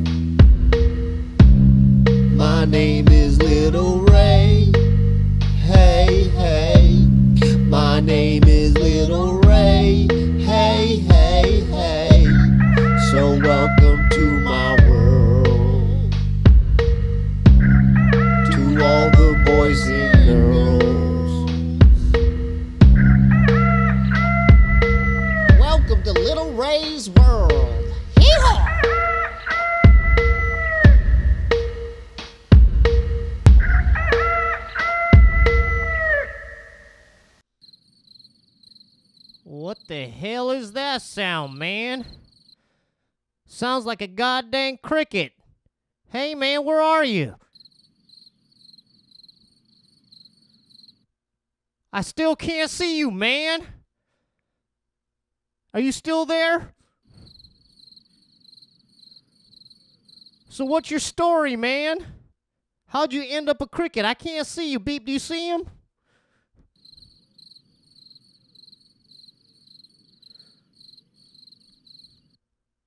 My name is Little Ray. Hey, hey. My name is Little Ray. Hey, hey, hey. So welcome to my world. To all the boys and girls. Welcome to Little Ray's World. Hee-haw! What the hell is that sound, man? Sounds like a goddamn cricket. Hey, man, where are you? I still can't see you, man. Are you still there? So what's your story, man? How'd you end up a cricket? I can't see you, Beep. Do you see him?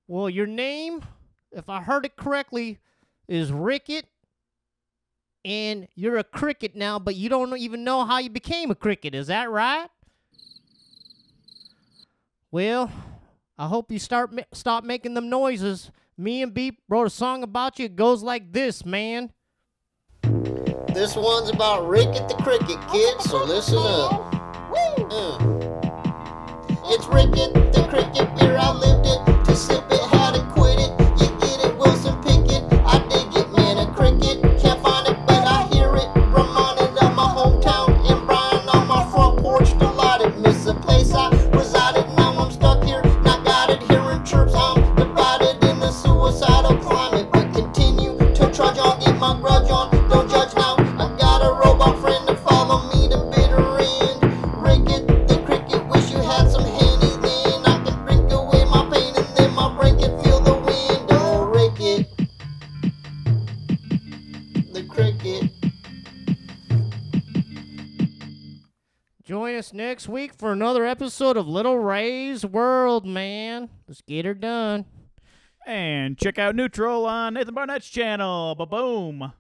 Well, your name, if I heard it correctly, is Ricket. And you're a cricket now, but you don't even know how you became a cricket. Is that right? Well, I hope you stop making them noises. Me and Beep wrote a song about you. It goes like this, man. This one's about Ricket the Cricket, kid, so listen up. It's Ricket the Cricket, beer, I lived it. To sip it, how to quit it. You get it, Wilson Pickett. I dig it, man, a cricket. Can't find it, but I hear it. Reminded of my hometown and Brian on my front porch. Delighted, miss the place I resided. Now I'm stuck here, not guided. Hearing chirps, I'm divided in the suicidal climate. But continue to trudge on, get my grudge on. Don't judge now, I got a robot friend to follow me to bitter end. Ricket the Cricket, wish you had some Henny then. I can drink away my pain and then my brain can feel the wind. Oh, Ricket the Cricket. Join us next week for another episode of Little Ray's World, man. Let's get her done. And check out Neutral on Nathan Barnett's channel. Ba-boom.